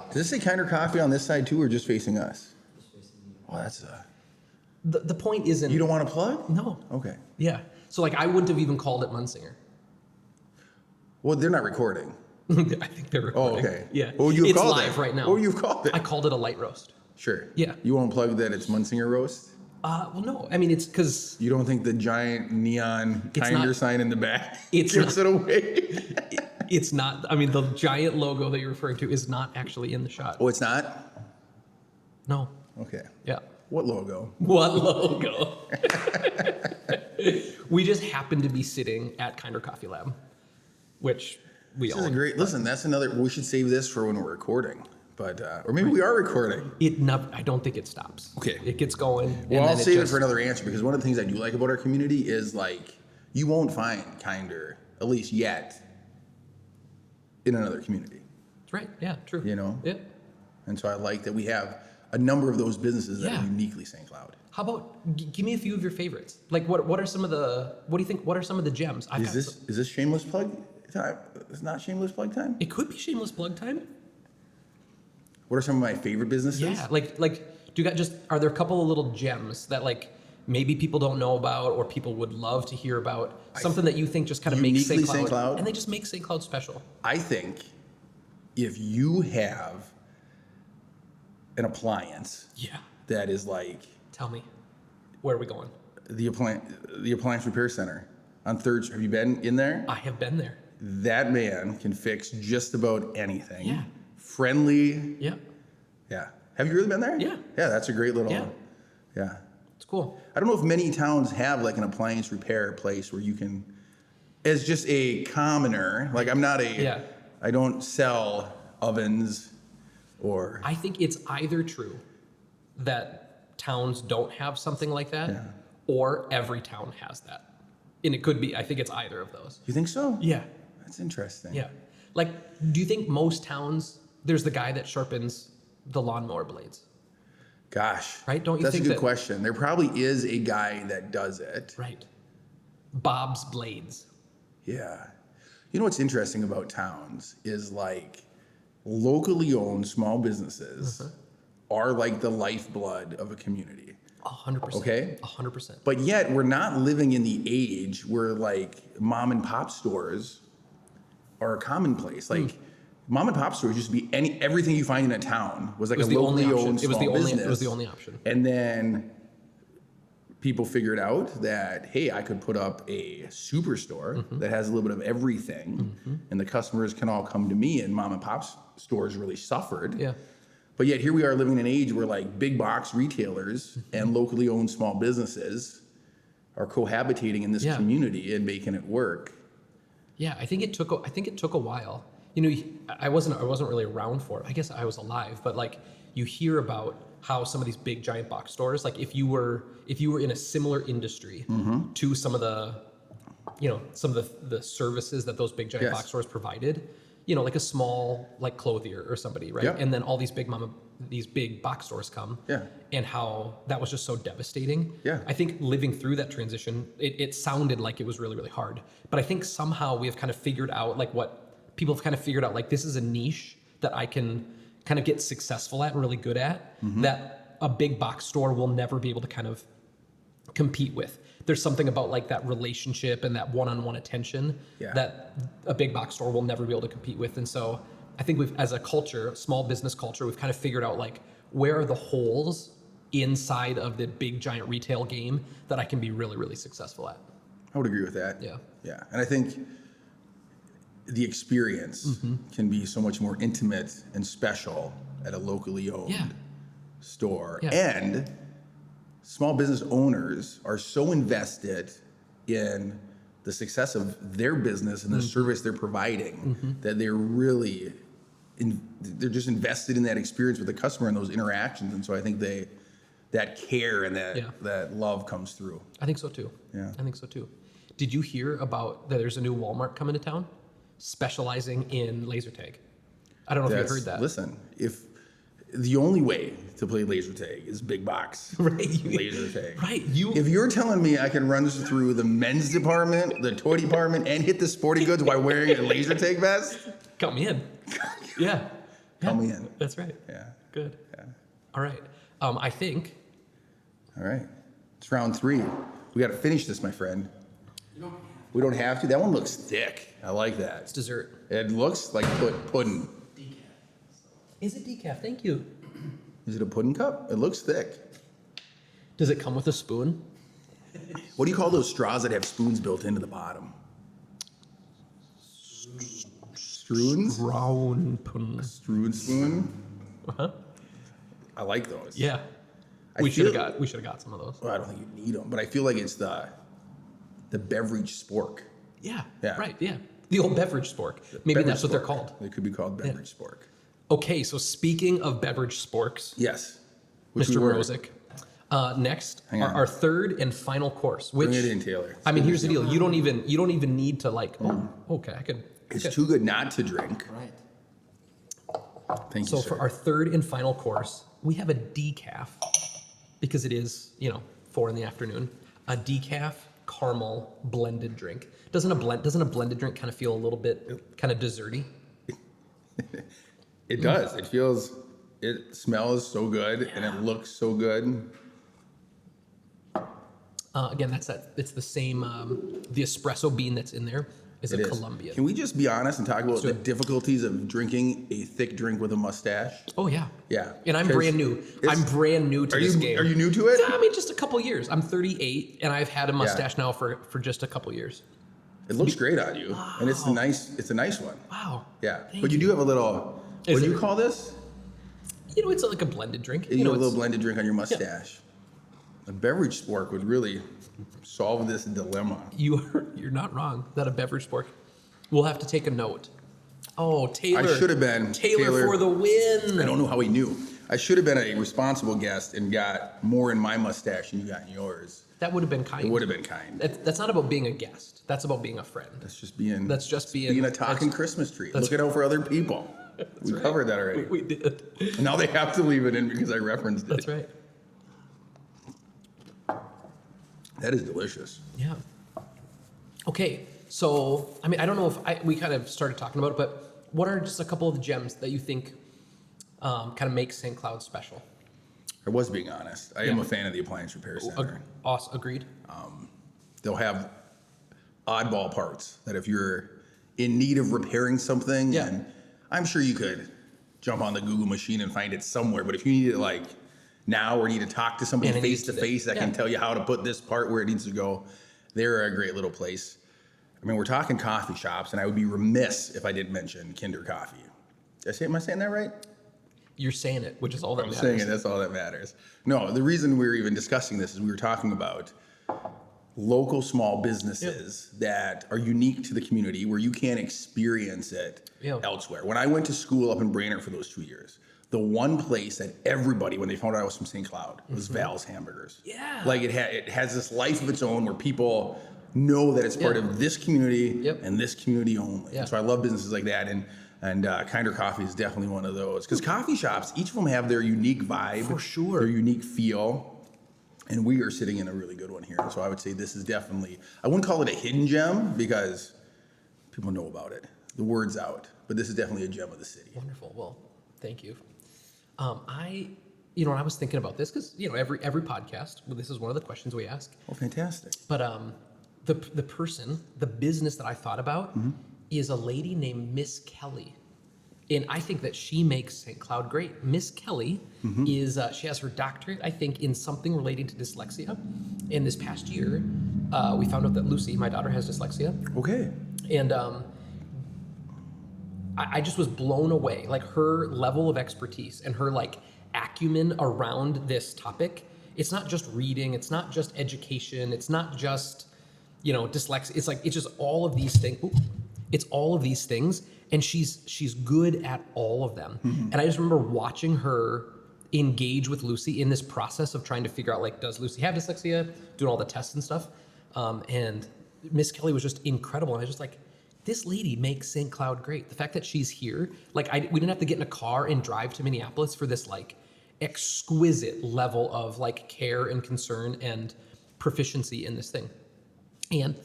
Does this say Kinder Coffee on this side too, or just facing us? Just facing you. Oh, that's The point isn't... You don't want to plug? No. Okay. Yeah. So like I wouldn't have even called it Munsinger. Well, they're not recording. I think they're recording. Oh, okay. Yeah. Oh, you've called live it right now. Oh, you've called it. I called it a light roast. Sure. Yeah. You won't plug that it's Munsinger roast? Well, no. I mean, it's because... You don't think the giant neon Kinder sign in the back gives it away? It's not. I mean, the giant logo that you're referring to is not actually in the shot. Oh, it's not? No. Okay. Yeah. What logo? What logo? We just happen to be sitting at Kinder Coffee Lab, which we all... This is great. Listen, that's another... We should save this for when we're recording. But, or maybe we are recording. I don't think it stops. Okay. It gets going. Well, I'll save it for another answer, because one of the things I do like about our community is like, you won't find Kinder, at least yet, in another community. That's right. Yeah, true. You know? Yeah. And so I like that we have a number of those businesses that are uniquely St. Cloud. How about, give me a few of your favorites. Like what are some of the, what do you think, what are some of the gems? Is this shameless plug time? It's not shameless plug time? It could be shameless plug time. What are some of my favorite businesses? Yeah, like do you got are there a couple of little gems that like maybe people don't know about or people would love to hear about? Something that you think just kind of makes St. Cloud, and they just make St. Cloud special. I think if you have an appliance that is like... Tell me, where are we going? The appliance repair center on 3rd. Have you been in there? I have been there. That man can fix just about anything. Yeah. Friendly. Yeah. Yeah. Have you really been there? Yeah. Yeah, that's a great little... Yeah. It's cool. I don't know if many towns have like an appliance repair place where you can, as just a commoner, like I'm not I don't sell ovens or... I think it's either true that towns don't have something like that or every town has that. And it could be, I think it's either of those. You think so? Yeah. That's interesting. Yeah. Like, do you think most towns, there's the guy that sharpens the lawnmower blades? Gosh. Right? Don't you think think that's a good question. There probably is a guy that does it. Right. Bob's Blades. Yeah. You know what's interesting about towns is like locally owned small businesses are like the lifeblood of a community. 100%. Okay? 100%. But yet we're not living in the age where like mom and pop stores are a commonplace. Like mom and pop stores used to be everything you find in a town was like a locally owned small business. It was the only option. And then people figured out that, hey, I could put up a superstore that has a little bit of everything, and the customers can all come to me. And mom and pop stores really suffered. Yeah. But yet here we are living in an age where like big box retailers and locally owned small businesses are cohabitating in this community and making it work. Yeah, I think it took a while. You know, I wasn't really around for it. I guess I was alive, but like you hear about how some of these big giant box stores, like if you were in a similar industry to some of the, you know, some of the services that those big giant box stores provided, you know, like a small like clothier or somebody, right? Yep. And then all these big box stores come, and how that was just so devastating. Yeah. I think living through that transition, it sounded like it was really, really hard. But I think somehow we have kind of figured out like what people have kind of figured out, like this is a niche that I can kind of get successful at and really good at, that a big box store will never be able to kind of compete with. There's something about like that relationship and that one-on-one attention that a big box store will never be able to compete with. And so I think we've, as a culture, small business culture, we've kind of figured out like where are the holes inside of the big giant retail game that I can be really, really successful at. I would agree with that. Yeah. Yeah. And I think the experience can be so much more intimate and special at a locally owned store. Yeah. And small business owners are so invested in the success of their business and the service they're providing that they're really, they're just invested in that experience with the customer and those interactions. And so I think that care and that love comes through. I think so too. Yeah. I think so too. Did you hear about that there's a new Walmart coming to town specializing in laser tag? I don't know if you heard that. Listen, if the only way to play laser tag is big box laser tag. Right. If you're telling me I can run through the men's department, the toy department, and hit the sporting goods while wearing a laser tag vest, count me in. Yeah. Count me in. That's right. Yeah. Good. Yeah. All right. I think. All right. It's round 3. We got to finish this, my friend. We don't have to. That one looks thick. I like that. It's dessert. It looks like pudding. Is it decaf? Thank you. Is it a pudding cup? It looks thick. Does it come with a spoon? What do you call those straws that have spoons built into the bottom? Struins? Struin spoon? Uh-huh. I like those. Yeah. We should have got some of those. Well, I don't think you need them, but I feel like it's the Beverage Spork. Yeah. Yeah. Right. Yeah. The old Beverage Spork. Maybe that's what they're called. They could be called Beverage Spork. Okay, so speaking of Beverage Sporks, yes, Mr. Mrozek. Next, our third and final course. Which, bring it in, Taylor. I mean, here's the deal: you don't even need to like. Oh, okay, I could. It's too good not to drink. Right. Thank you. So sir. for our third and final course, we have a decaf because it is 4 p.m. A decaf caramel blended drink. Doesn't a blended drink kind of feel a little bit kind of desserty? It does. It smells so good and it looks so good. Again, it's the same, the espresso bean that's in there is a Colombian. Can we just be honest and talk about the difficulties of drinking a thick drink with a mustache? Oh, yeah. Yeah. And I'm brand new. I'm brand new to this game. Are you new to it? Yeah, I mean, just a couple years. I'm 38 and I've had a mustache now for just a couple years. It looks great on you. Wow. And it's a nice one. Wow. Yeah. But you do have a little, what do you call this? It's like a blended drink. You know, a little blended drink on your mustache. Yeah. A Beverage Spork would really solve this dilemma. You're not wrong. That a Beverage Spork. We'll have to take a note. Oh, Taylor. I should have been. Taylor for the win. I don't know how he knew. I should have been a responsible guest and got more in my mustache than you got in yours. That would have been kind. It would have been kind. That's not about being a guest. That's about being a friend. That's just being a talking Christmas tree. Looking out for other people. We covered that already. We did. And now they have to leave it in because I referenced it. That's right. That is delicious. Yeah. Okay, so I mean, I don't know if we kind of started talking about it, but what are just a couple of the gems that you think kind of make St. Cloud special? I was being honest. I am a fan of the Appliance Repair Center. Awesome. Agreed. They'll have oddball parts that if you're in need of repairing something, and I'm sure you could jump on the Google machine and find it somewhere, but if you need it like now or need to talk to somebody face to face that can tell you how to put this part where it needs to go, they're a great little place. I mean, we're talking coffee shops, and I would be remiss if I didn't mention Kinder Coffee. Am I saying that right? You're saying it, which is all that I'm matters. saying it, that's all that matters. No, the reason we were even discussing this is we were talking about local small businesses that are unique to the community where you can't experience it elsewhere. When I went to school up in Brainerd for those 2 years, the one place that everybody, when they found out I was from St. Cloud, was Val's Hamburgers. Yeah. Like it has this life of its own where people know that it's part of this community and this community only. Yeah. And so I love businesses like that. And Kinder Coffee is definitely one of those. Because coffee shops, each of them have their unique vibe. For sure. Their unique feel. And we are sitting in a really good one here. So I would say this is definitely, I wouldn't call it a hidden gem because people know about it. The word's out. But this is definitely a gem of the city. Wonderful. Well, thank you. And I was thinking about this because, every podcast, this is one of the questions we ask. Oh, fantastic. But the business that I thought about is a lady named Miss Kelly. And I think that she makes St. Cloud great. Miss Kelly is, she has her doctorate, I think, in something relating to dyslexia. And this past year, we found out that Lucy, my daughter, has dyslexia. Okay. And I just was blown away. Like her level of expertise and her like acumen around this topic. It's not just reading. It's not just education. It's not just, dyslexia. It's just all of these things. It's all of these things. And she's good at all of them. And I just remember watching her engage with Lucy in this process of trying to figure out, like, does Lucy have dyslexia? Doing all the tests and stuff. And Miss Kelly was just incredible. And I was just like, this lady makes St. Cloud great. The fact that she's here, like we didn't have to get in a car and drive to Minneapolis for this like exquisite level of like care and concern and proficiency in this thing. And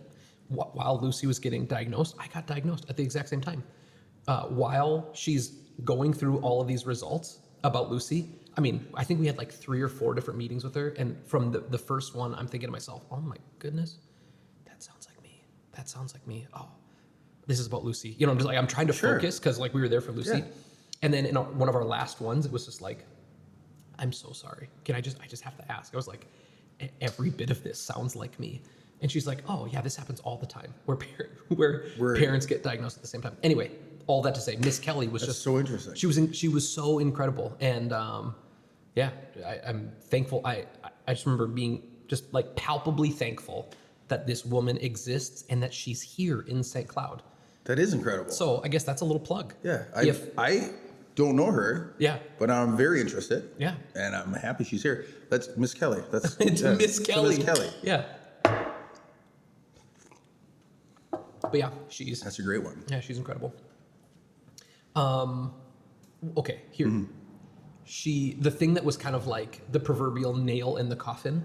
while Lucy was getting diagnosed, I got diagnosed at the exact same time. While she's going through all of these results about Lucy, I think we had like 3 or 4 different meetings with her. And from the first one, I'm thinking to myself, oh my goodness, that sounds like me. That sounds like me. Oh, this is about Lucy. I'm just like, I'm trying to focus because like we were there for Lucy. Yeah. And then in one of our last ones, it was just like, I'm so sorry. I just have to ask. I was like, every bit of this sounds like me. And she's like, oh yeah, this happens all the time where parents get diagnosed at the same time. Anyway, all that to say, Miss Kelly was just so interesting. She was so incredible. And I'm thankful. I just remember being just like palpably thankful that this woman exists and that she's here in St. Cloud. That is incredible. So I guess that's a little plug. Yeah. I don't know her. Yeah. But I'm very interested. Yeah. And I'm happy she's here. That's Miss Kelly. That's Miss Kelly. Miss Kelly. Yeah. But yeah, that's a great one. Yeah, she's incredible. Okay, here. The thing that was kind of like the proverbial nail in the coffin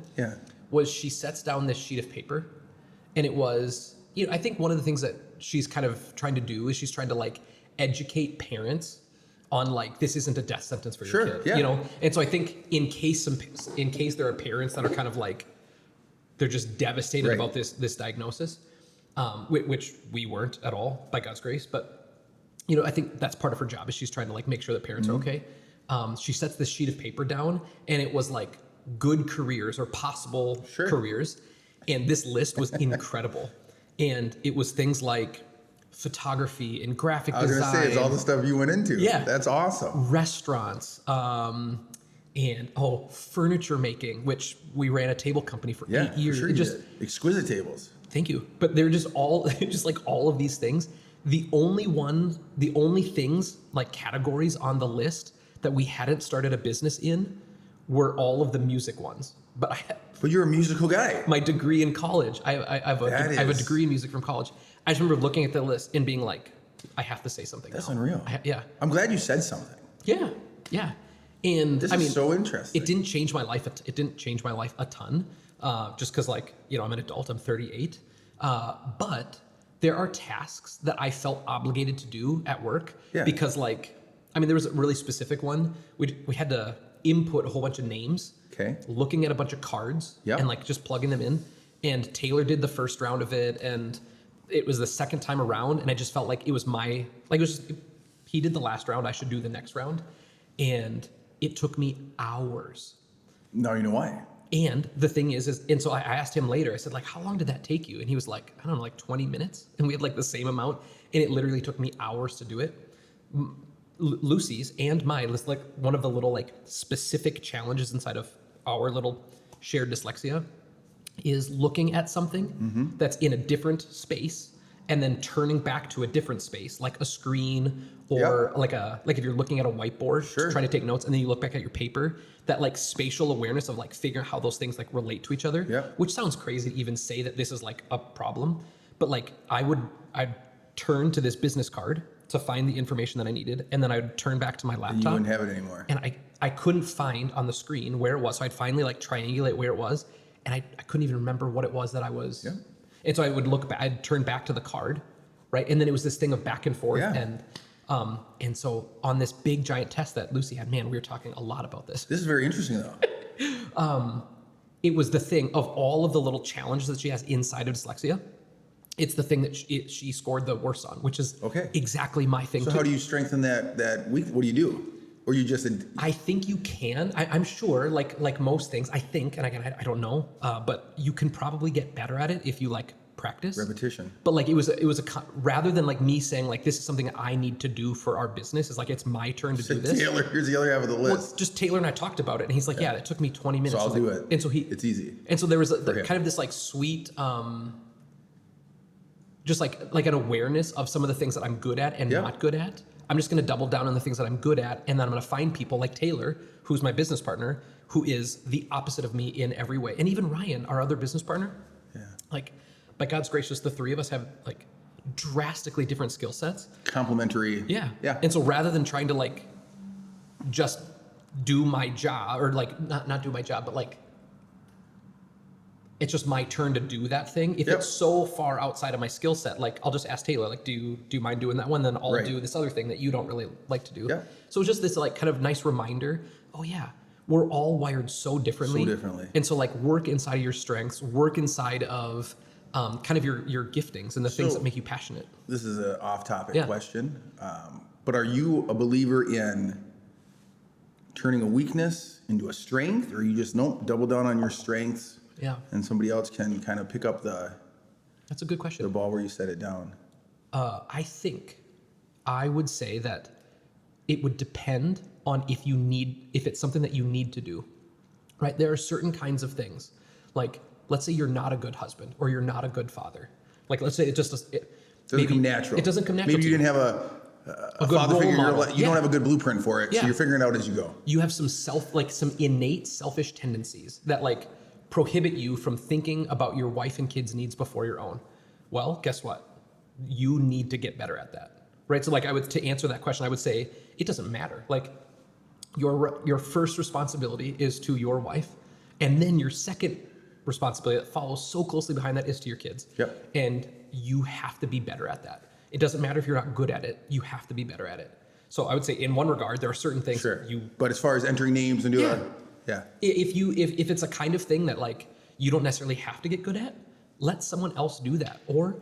was she sets down this sheet of paper, and it was, I think one of the things that she's kind of trying to do is she's trying to like educate parents on like, this isn't a death sentence for your kid, And so I think in case there are parents that are kind of like, they're just devastated about this diagnosis, which we weren't at all by God's grace, but I think that's part of her job is she's trying to like make sure that parents are okay. She sets this sheet of paper down, and it was like good careers or possible careers. And this list was incredible. And it was things like photography and graphic design. I was going to say, it's all the stuff you went into. Yeah. That's awesome. Restaurants, and furniture making, which we ran a table company for 8 years. Sure, just exquisite tables. Thank you. But they're just all just like all of these things. The only things like categories on the list that we hadn't started a business in were all of the music ones. But you're a musical guy. My degree in college, I have a degree in music from college. I just remember looking at the list and being like, I have to say something. That's unreal. Yeah. I'm glad you said something. Yeah. Yeah. And this is so interesting. It didn't change my life. It didn't change my life a ton, just because like, I'm an adult, I'm 38. But there are tasks that I felt obligated to do at work because like, there was a really specific one. We had to input a whole bunch of names, looking at a bunch of cards and like just plugging them in. And Taylor did the first round of it, and it was the second time around. And I just felt like it was he did the last round, I should do the next round. And it took me hours. Now you know why. And the thing is and so I asked him later, I said, like, how long did that take you? And he was like, I don't know, like 20 minutes. And we had like the same amount. And it literally took me hours to do it. Lucy's and mine was like one of the little like specific challenges inside of our little shared dyslexia is looking at something that's in a different space and then turning back to a different space, like a screen or like if you're looking at a whiteboard trying to take notes, and then you look back at your paper, that like spatial awareness of like figuring out how those things like relate to each other, which sounds crazy to even say that this is like a problem. But like I'd turn to this business card to find the information that I needed, and then I'd turn back to my laptop. And you wouldn't have it anymore. And I couldn't find on the screen where it was. So I'd finally like triangulate where it was, and I couldn't even remember what it was that I was. Yeah. And so I would look back, I'd turn back to the card, right? And then it was this thing of back and forth. And so on this big giant test that Lucy had, man, we were talking a lot about this. This is very interesting though. It was the thing of all of the little challenges that she has inside of dyslexia. It's the thing that she scored the worst on, which is exactly my thing. So how do you strengthen that weak? What do you do? Or you just... I think you can. I'm sure, like most things, I think, and again, I don't know, but you can probably get better at it if you like practice. Repetition. But like it was rather than like me saying like this is something I need to do for our business, is like it's my turn to do this. Taylor, here's the other half of the list. Well, just Taylor and I talked about it, and he's like, yeah, it took me 20 minutes. So I'll do it. And so it's easy. And so there was kind of this like sweet, just like an awareness of some of the things that I'm good at and not good at. I'm just going to double down on the things that I'm good at, and then I'm going to find people like Taylor, who's my business partner, who is the opposite of me in every way. And even Ryan, our other business partner, like by God's grace, just the three of us have like drastically different skill sets. Complementary. Yeah. And so rather than trying to like just do my job, or like not do my job, but like it's just my turn to do that thing. If it's so far outside of my skill set, like I'll just ask Taylor, like, do you mind doing that one? Then I'll do this other thing that you don't really like to do. So it's just this like kind of nice reminder. Oh yeah, we're all wired so differently. And so like work inside of your strengths, work inside of kind of your giftings and the things that make you passionate. This is an off-topic question, but are you a believer in turning a weakness into a strength, or you just double down on your strengths? And somebody else can kind of pick up that's a good question. The ball where you set it down. I think I would say that it would depend on if it's something that you need to do, right? There are certain kinds of things, like let's say you're not a good husband or you're not a good father. Like let's say it just doesn't come natural. It doesn't come natural. Maybe you didn't have a father figure in your life. You don't have a good blueprint for it, so you're figuring it out as you go. You have some innate selfish tendencies that like prohibit you from thinking about your wife and kids' needs before your own. Well, guess what? You need to get better at that, right? So like to answer that question, I would say it doesn't matter. Like your first responsibility is to your wife, and then your second responsibility that follows so closely behind that is to your kids. And you have to be better at that. It doesn't matter if you're not good at it. You have to be better at it. So I would say in one regard, there are certain things But as far as entering names and doing if it's a kind of thing that like you don't necessarily have to get good at, let someone else do that. Or,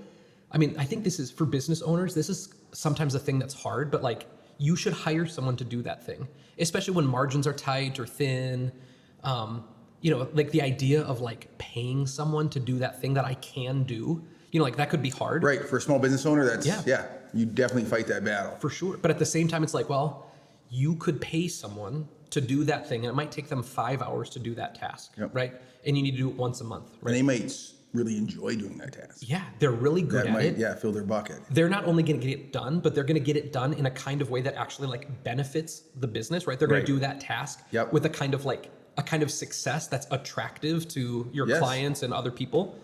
I mean, I think this is for business owners, this is sometimes a thing that's hard, but like you should hire someone to do that thing, especially when margins are tight or thin. Like the idea of like paying someone to do that thing that I can do, like that could be hard. Right. For a small business owner, that's, you definitely fight that battle. For sure. But at the same time, it's like, well, you could pay someone to do that thing, and it might take them 5 hours to do that task, right? And you need to do it once a month, right? And they might really enjoy doing that task. Yeah, they're really good at it. Yeah, fill their bucket. They're not only going to get it done, but they're going to get it done in a kind of way that actually like benefits the business, right? They're going to do that task with a kind of success that's attractive to your clients and other people.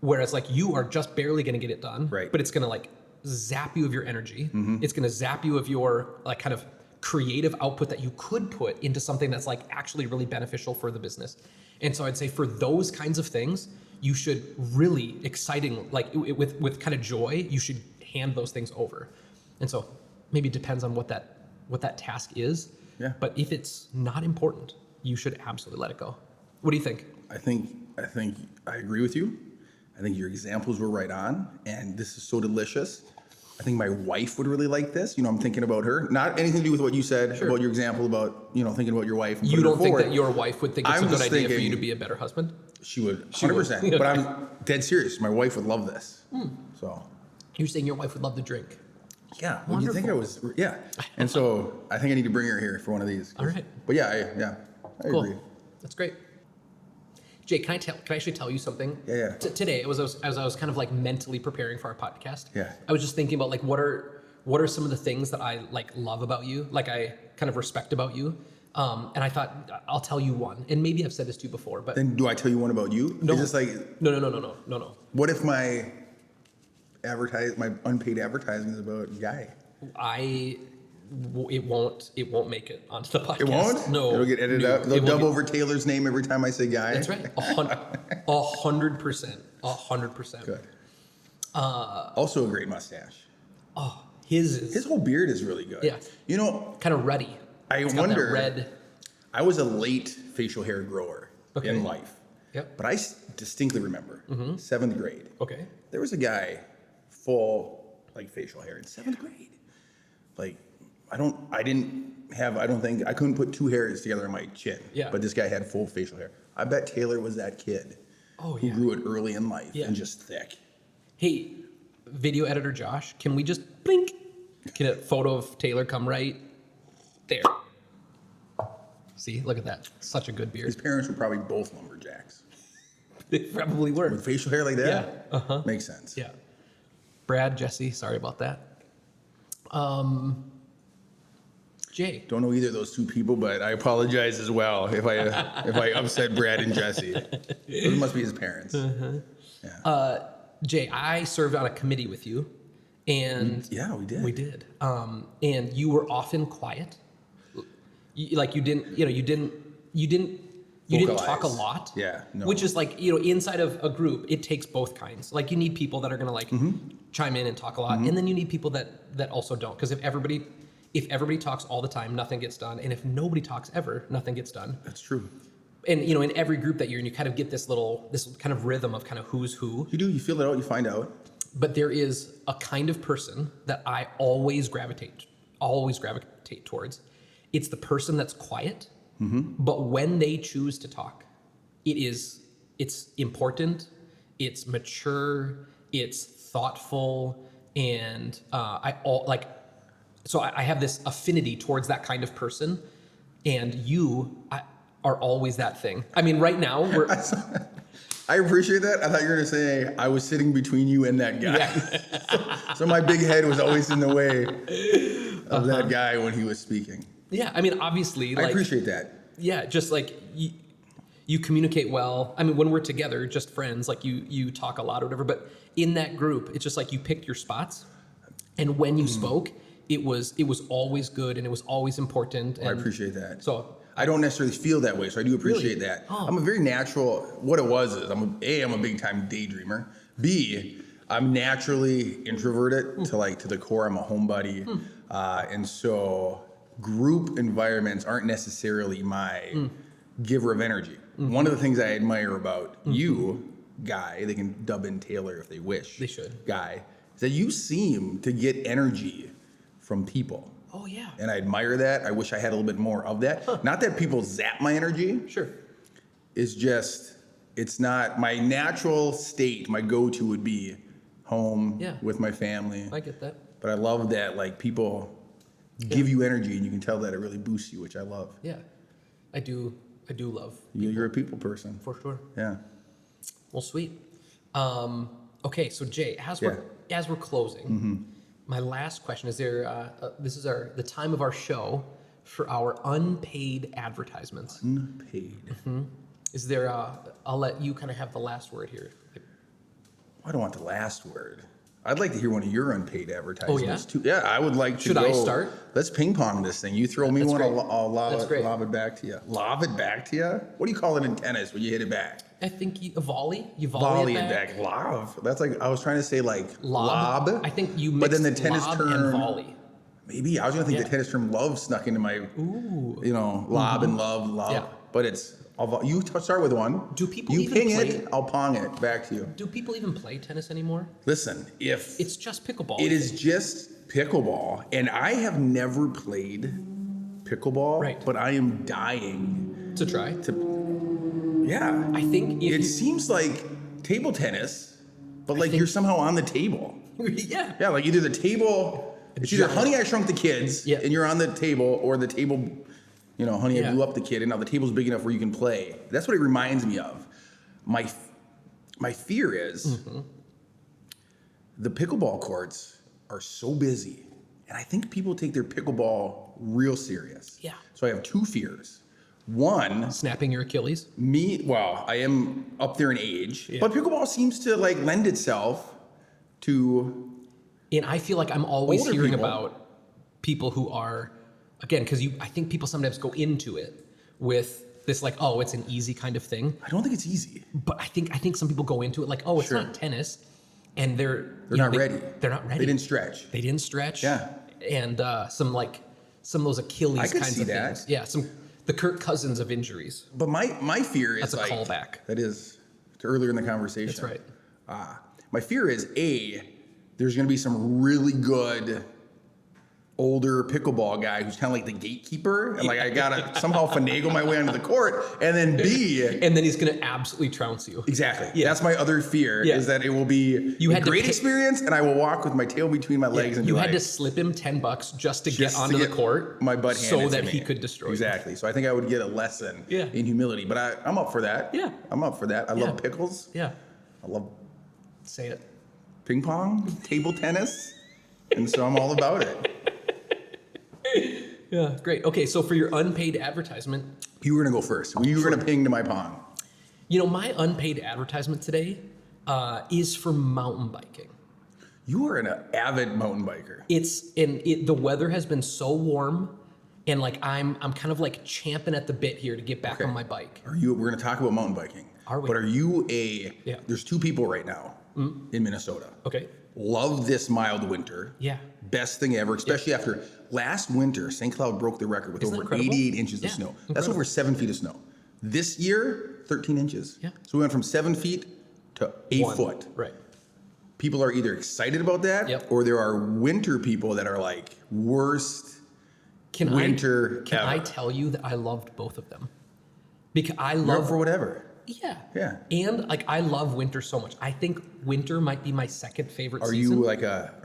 Whereas like you are just barely going to get it done, but it's going to like zap you of your energy. It's going to zap you of your like kind of creative output that you could put into something that's like actually really beneficial for the business. And so I'd say for those kinds of things, you should really exciting, like with kind of joy, you should hand those things over. And so maybe it depends on what that task is. But if it's not important, you should absolutely let it go. What do you think? I think I agree with you. I think your examples were right on, and this is so delicious. I think my wife would really like this. I'm thinking about her. Not anything to do with what you said about your example about, thinking about your wife. And you don't think that your wife would think it's a good idea for you to be a better husband? She would, 100%. But I'm dead serious. My wife would love this. So you're saying your wife would love to drink? Yeah, well, you think I was, yeah. And so I think I need to bring her here for one of these. All right. But yeah, I Cool. agree. That's great. Jay, can I actually tell you something? Yeah. Today, as I was kind of like mentally preparing for our podcast. Yeah. I was just thinking about like what are some of the things that I like love about you, like I kind of respect about you. And I thought I'll tell you one, and maybe I've said this to you before, but Then do I tell you one about you? No. Is this like no. what if my unpaid advertising is about Guy? It won't make it onto the podcast. It won't? No. It'll get edited out. They'll dub over Taylor's name every time I say Guy. That's right. 100%. 100%. Good. Also a great mustache. Oh, his whole beard is really good. Yeah. You know, kind of ruddy. I It's got wonder. that red. I was a late facial hair grower in life. Yep. But I distinctly remember 7th grade. Okay. There was a guy full like facial hair in 7th grade. Like I don't think I couldn't put 2 hairs together on my chin. Yeah. But this guy had full facial hair. I bet Taylor was that kid who grew it early in life and just thick. Hey, video editor Josh, can we just blink? Can a photo of Taylor come right there? See, look at that. Such a good beard. His parents were probably both lumberjacks. They probably were. With facial hair like that? Yeah. Uh-huh. Makes sense. Yeah. Brad, Jesse, sorry about that. Jay. Don't know either of those 2 people, but I apologize as well if I upset Brad and Jesse. Those must be his parents. Yeah. Jay, I served on a committee with you, and Yeah, we did. We did. And you were often quiet. You didn't talk a Vocalize. lot. Yeah, no. Which is like, inside of a group, it takes both kinds. Like you need people that are going to chime in and talk a lot. And then you need people that also don't. Because if everybody talks all the time, nothing gets done. And if nobody talks ever, nothing gets done. That's true. And, in every group that you're in, you kind of get this kind of rhythm of kind of who's who. You do, you feel it out, you find out. But there is a kind of person that I always gravitate towards. It's the person that's quiet, but when they choose to talk, it's important, it's mature, it's thoughtful, and so I have this affinity towards that kind of person, and you are always that thing. I mean, right now we're. I appreciate that. I thought you were going to say I was sitting between you and that guy. Yeah. so my big head was always in the way of that guy when he was speaking. Yeah, I mean, obviously, I appreciate that. Yeah, just like you communicate well. I mean, when we're together, just friends, like you talk a lot or whatever. But in that group, it's just like you picked your spots, and when you spoke, it was always good and it was always important. And I appreciate that. So I don't necessarily feel that way, so I do appreciate that. Oh. I'm a very natural. What it was is I'm a big time daydreamer. B, I'm naturally introverted to the core. I'm a homebody, and so group environments aren't necessarily my giver of energy. One of the things I admire about you, Guy, they can dub in Taylor if they wish. They should. Guy, is that you seem to get energy from people. Oh yeah. And I admire that. I wish I had a little bit more of that. Not that people zap my energy. Sure. It's not my natural state. My go-to would be home with my family. I get that. But I love that people give you energy, and you can tell that it really boosts you, which I love. Yeah, I do love. You're a people person. For sure. Yeah. Well, sweet. Okay, so Jay, as we're closing, my last question is this is the time of our show for our unpaid advertisements. Unpaid. Is there I'll let you kind of have the last word here. I don't want the last word. I'd like to hear one of your unpaid advertisements too. Yeah, I would like to. Should I start? Let's ping pong this thing. You throw me one, I'll lob it back to you. Lob it back to you? What do you call it in tennis when you hit it back? I think a volley. You Volley it it back. Lob. That's like I was trying to say Lob. I think you mixed but then the tennis lob term and volley. Maybe I was gonna think the tennis term love snuck into my. Ooh. Lob and love. Yeah. But it's. You start with one. Do people you even ping play? it? I'll pong it back to you. Do people even play tennis anymore? Listen, if It's just pickleball. it is just pickleball, and I have never played pickleball, Right. but I am dying to try. to. Yeah, I think if it seems like table tennis, but like you're somehow on the table. yeah. Yeah, like either the table It's either Honey, I Shrunk the Kids, Yeah. and you're on the table, or the table, Honey, Yeah. I Blew Up the Kid, and now the table's big enough where you can play. That's what it reminds me of. My fear is the pickleball courts are so busy, and I think people take their pickleball real serious. Yeah. So I have two fears. One, Snapping your Achilles. I am up there in age, Yeah. but pickleball seems to like lend itself to. And I feel like I'm always Older hearing people. about people who are, again, because I think people sometimes go into it with this like, oh, it's an easy kind of thing. I don't think it's easy. But I think some people go into it like, oh, it's Sure. not tennis, and they're not ready. They're not ready. They didn't stretch. They didn't stretch. Yeah. And some of those Achilles I could kinds see of that. things. Yeah. The Kirk Cousins of injuries. But my fear is That's a like, callback. That is to earlier in the conversation. That's right. My fear is there's going to be some really good older pickleball guy who's kind of like the gatekeeper, and like I gotta somehow finagle my way onto the court, and then And then he's gonna absolutely trounce you. exactly. Yeah. That's my other fear Yeah. is that it will be You a had to great pick- experience, and I will walk with my tail between my legs and You be had like, to slip him $10 just to get just to onto the get court, my butt so handed to that me. he could destroy exactly. So I think I would get a lesson Yeah. in humility, but I'm up for that. Yeah. I'm up for that. I Yeah. love pickles. you. Yeah. I love Say it. ping pong, table tennis, and so I'm all about it. Yeah. Great. Okay. So for your unpaid advertisement, You were gonna go first. You were gonna ping to my pong. my unpaid advertisement today is for mountain biking. You are an avid mountain biker. The weather has been so warm, and like I'm kind of like champing at the bit here to get back Okay. on my bike. We're gonna talk about mountain biking. Are we? But are you Yeah. there's two people right now in Minnesota. Okay. Love this mild winter. Yeah. Best thing ever, especially after last winter, St. Cloud broke the record with Isn't that over incredible? 88 inches Yeah, of snow. That's incredible. over 7 feet of snow. This year, 13 inches. Yeah. So we went from 7 feet to 8 foot. Right. People are either excited about that, Yep. or there are winter people that are like, worst Can winter Can I ever. tell you that I loved both of them? Because I You're up love for whatever. Yeah. Yeah. And like I love winter so much. I think winter might be my second favorite Are season. you are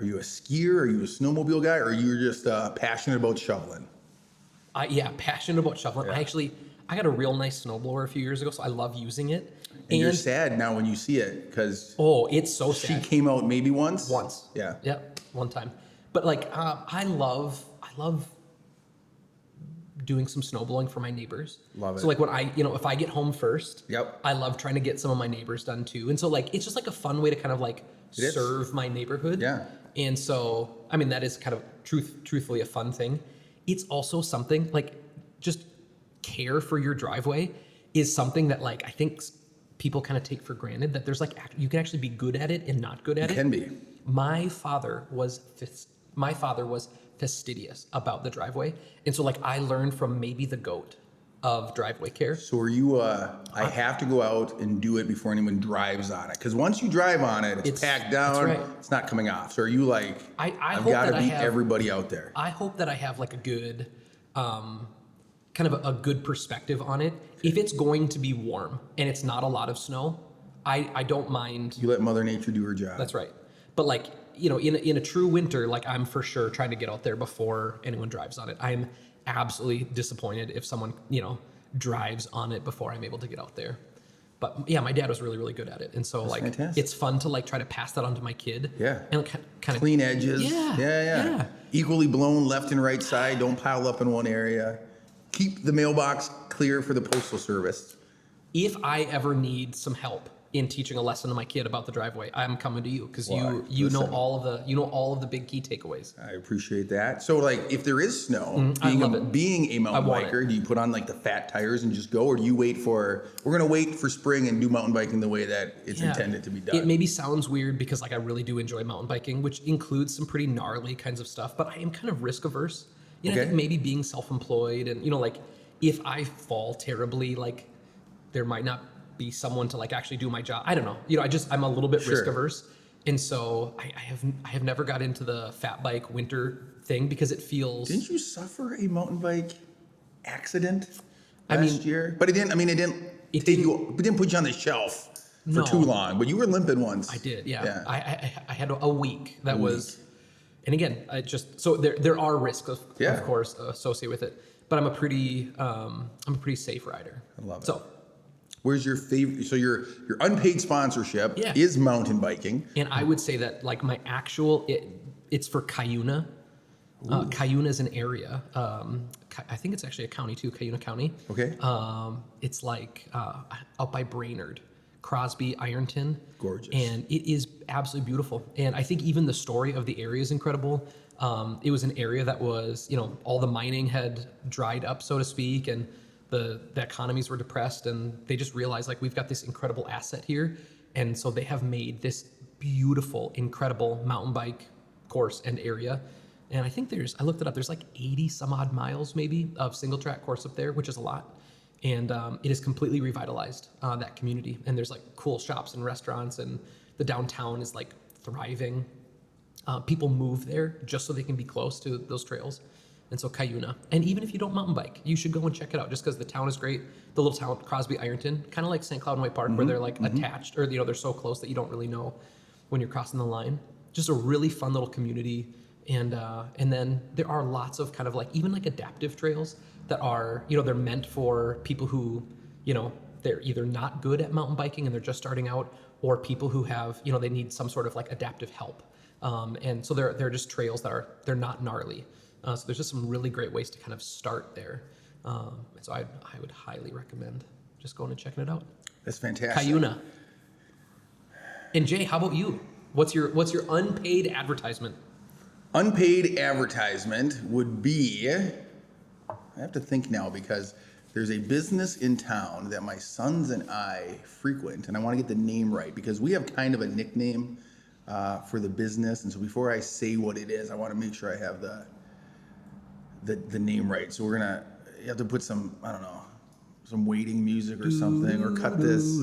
you a skier? Are you a snowmobile guy? Or are you just passionate about shoveling? Passionate about shoveling. Yeah. I got a real nice snowblower a few years ago, so I love using it. And you're sad now when you see it because oh, it's so she sad. came out maybe once. Once. Yeah. Yep. One time. But like I love doing some snowblowing for my neighbors. Love it. So like when if I get home first, Yep. I love trying to get some of my neighbors done too. And so like it's just like a fun way to kind of like It is. serve my neighborhood. Yeah. And so I mean that is kind of truthfully a fun thing. It's also something like just care for your driveway is something that like I think people kind of take for granted that there's like you can actually be good at it and not good at It it. can be. My father was fastidious about the driveway, and so like I learned from maybe the GOAT of driveway care. So are you I have to go out and do it before anyone drives on it? Because once you drive on it, it's packed down. that's right. It's not coming off. So are you like I I've hope got to that I beat have- everybody out there? I hope that I have like a good, kind of a good perspective on it. If it's going to be warm and it's not a lot of snow, I don't mind. You let Mother Nature do her job. That's right. But like, in a true winter, like I'm for sure trying to get out there before anyone drives on it. I'm absolutely disappointed if someone, drives on it before I'm able to get out there. But yeah, my dad was really, really good at it. And so like, fantastic. it's fun to like try to pass that on to my kid. Yeah. And kind of Clean edges. Yeah, yeah. Equally blown left and right side. Don't pile up in one area. Keep the mailbox clear for the postal service. If I ever need some help in teaching a lesson to my kid about the driveway, I'm coming to you because Well, you know listen. all of the big key takeaways. I appreciate that. So, like, if there is snow, I love it. being a mountain I want biker, do you put on like the fat tires and just go, or do you we're gonna wait for spring and do mountain biking the way that it's intended to be done? It maybe sounds weird because like I really do enjoy mountain biking, which includes some pretty gnarly kinds of stuff, but I am kind of risk averse. I Okay. think maybe being self-employed and like if I fall terribly, like there might not be someone to like actually do my job. I don't know. I'm a little bit risk Sure. averse. And so I have never got into the fat bike winter thing because it feels Didn't you suffer a mountain bike accident I last mean- year? But it didn't put you on the shelf for No. too long. But you were limping once. I did, yeah. Yeah. I had a week that was, And again, so there are risks, of course, associated with it. But I'm a pretty safe rider. I love it. So, where's your favorite? So your unpaid sponsorship is mountain biking. And I would say that like my actual, it's for Cuyuna. Cuyuna is an area. I think it's actually a county too, Cuyuna County. Okay. It's like out by Brainerd, Crosby, Ironton. Gorgeous. And it is absolutely beautiful. And I think even the story of the area is incredible. It was an area that was, all the mining had dried up, so to speak, and the economies were depressed, and they just realized like we've got this incredible asset here. And so they have made this beautiful, incredible mountain bike course and area. And I think I looked it up, there's like 80 some odd miles maybe of single track course up there, which is a lot. And it has completely revitalized that community. And there's like cool shops and restaurants, and the downtown is like thriving. People move there just so they can be close to those trails. And so Cuyuna. And even if you don't mountain bike, you should go and check it out just because the town is great. The little town, Crosby, Ironton, kind of like St. Cloud and White Park, where they're like attached, or they're so close that you don't really know when you're crossing the line. Just a really fun little community. And then there are lots of kind of like even like adaptive trails that are, they're meant for people who, they're either not good at mountain biking and they're just starting out, or people who have, they need some sort of like adaptive help. And so they're just trails that they're not gnarly. So there's just some really great ways to kind of start there. And so I would highly recommend just going and checking it out. That's fantastic. Cuyuna. And Jay, how about you? What's your unpaid advertisement? Unpaid advertisement would be, I have to think now because there's a business in town that my sons and I frequent, and I want to get the name right because we have kind of a nickname for the business. And so before I say what it is, I want to make sure I have the name right. So you have to put some, I don't know, some waiting music or something, or cut this.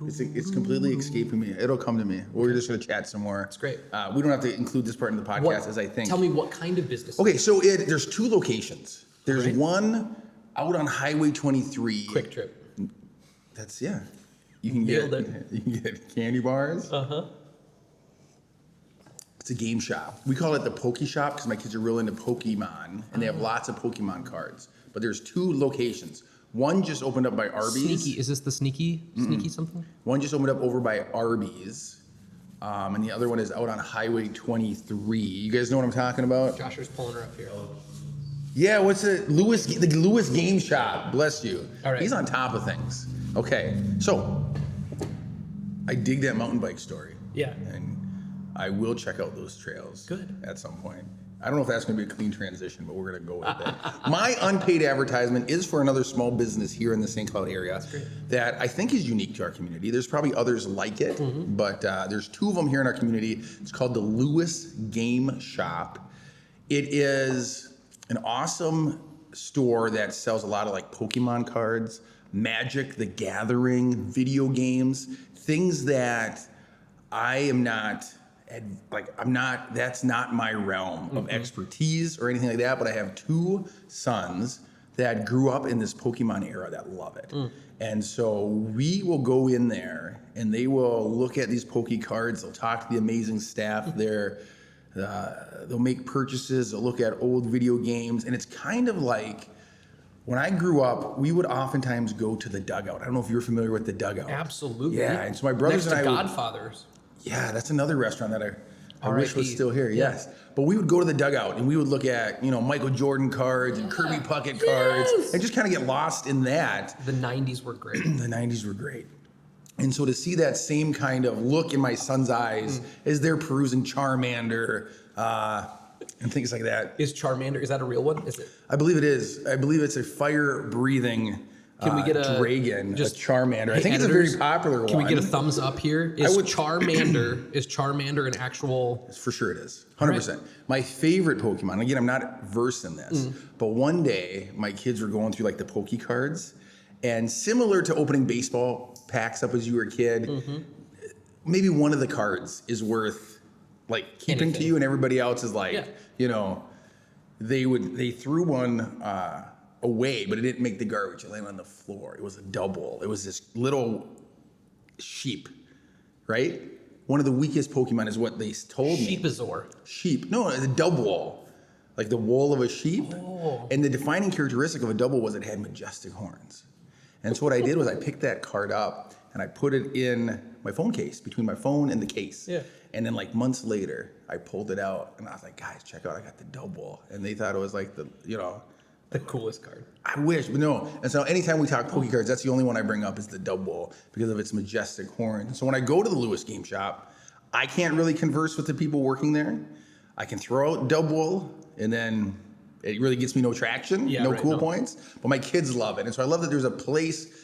It's completely escaping me. It'll come to me. We're just going to chat some more. It's great. We don't have to include this part in the podcast, as I think. Tell me what kind of business. Okay, so there's two locations. There's one out on Highway 23. Quick Trip. That's, yeah. You can get candy bars. Uh-huh. It's a game shop. We call it the Poke Shop because my kids are real into Pokemon, and they have lots of Pokemon cards. But there's two locations. One just opened up by Arby's. Sneaky. Is this the sneaky something? One just opened up over by Arby's. And the other one is out on Highway 23. You guys know what I'm talking about? Joshua's pulling her up here. Yeah, what's it? The Lewis Game Shop. Bless you. All right. He's on top of things. Okay, so I dig that mountain bike story. Yeah. And I will check out those trails. Good. At some point. I don't know if that's going to be a clean transition, but we're going to go with it. My unpaid advertisement is for another small business here in the St. Cloud area that I think is unique to our community. There's probably others like it, but there's two of them here in our community. It's called the Lewis Game Shop. It is an awesome store that sells a lot of like Pokemon cards, Magic, the Gathering, video games, things that I am not... that's not my realm of expertise or anything like that, but I have two sons that grew up in this Pokemon era that love it. And so we will go in there and they will look at these Poke cards, they'll talk to the amazing staff there, they'll make purchases, they'll look at old video games, and it's kind of like, when I grew up, we would oftentimes go to the Dugout. I don't know if you're familiar with the Dugout. Absolutely. Yeah, and so my brothers Next and to I Godfather's. Yeah, that's another restaurant that I wish was R.I.P. still here. Yes. But we would go to the Dugout and we would look at, Michael Jordan cards and Kirby Puckett cards and just kind of get lost in that. The 90s were great. The 90s were great. And so to see that same kind of look in my son's eyes as they're perusing Charmander and things like that. Is Charmander, is that a real one? Is it? I believe it is. I believe it's a fire-breathing Can we get a dragon, a Charmander? Hey, I think editors, it's a very popular one. Can we get a thumbs up here? Is Charmander an actual? For sure it is. 100%. Right. My favorite Pokemon, again, I'm not versed in this, but one day my kids were going through like the Poke cards, and similar to opening baseball packs up as you were a kid, maybe one of the cards is worth like keeping to you, and everybody else is like, they threw one away, but it didn't make the garbage. It landed on the floor. It was a double. It was this little sheep, right? One of the weakest Pokemon is what they told me. Sheepazor. Sheep. No, the Dubwool. Like the wool of a sheep. Oh. And the defining characteristic of a Dubwool was it had majestic horns. And so what I did was I picked that card up and I put it in my phone case, between my phone and the case. Yeah. And then like months later, I pulled it out and I was like, guys, check out, I got the Dubwool. And they thought it was like the coolest card. I wish, but no. And so anytime we talk Poke cards, that's the only one I bring up is the Dubwool because of its majestic horns. So when I go to the Lewis Game Shop, I can't really converse with the people working there. I can throw out Dubwool and then it really gets me no traction, cool points. But my kids love it. And so I love that there's a place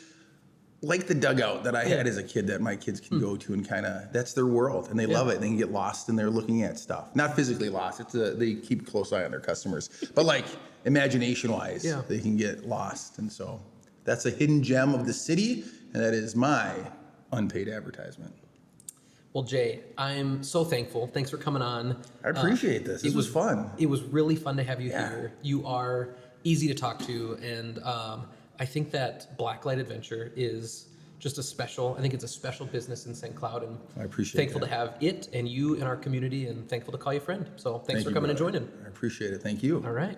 like the dugout that I had as a kid that my kids can go to and kind of, that's their world and they love it. They can get lost and they're looking at stuff. Not physically lost, they keep a close eye on their customers. But like imagination wise, they can get lost. And so that's a hidden gem of the city and that is my unpaid advertisement. Well, Jay, I'm so thankful. Thanks for coming on. I appreciate this. This was fun. It was really fun to have you here. You are easy to talk to, and I think that Blacklight Adventure is just I think it's a special business in St. Cloud, and I appreciate thankful to have it and you in our community, and thankful to call you a friend. So thanks for coming and joining. I appreciate it. Thank you. All right.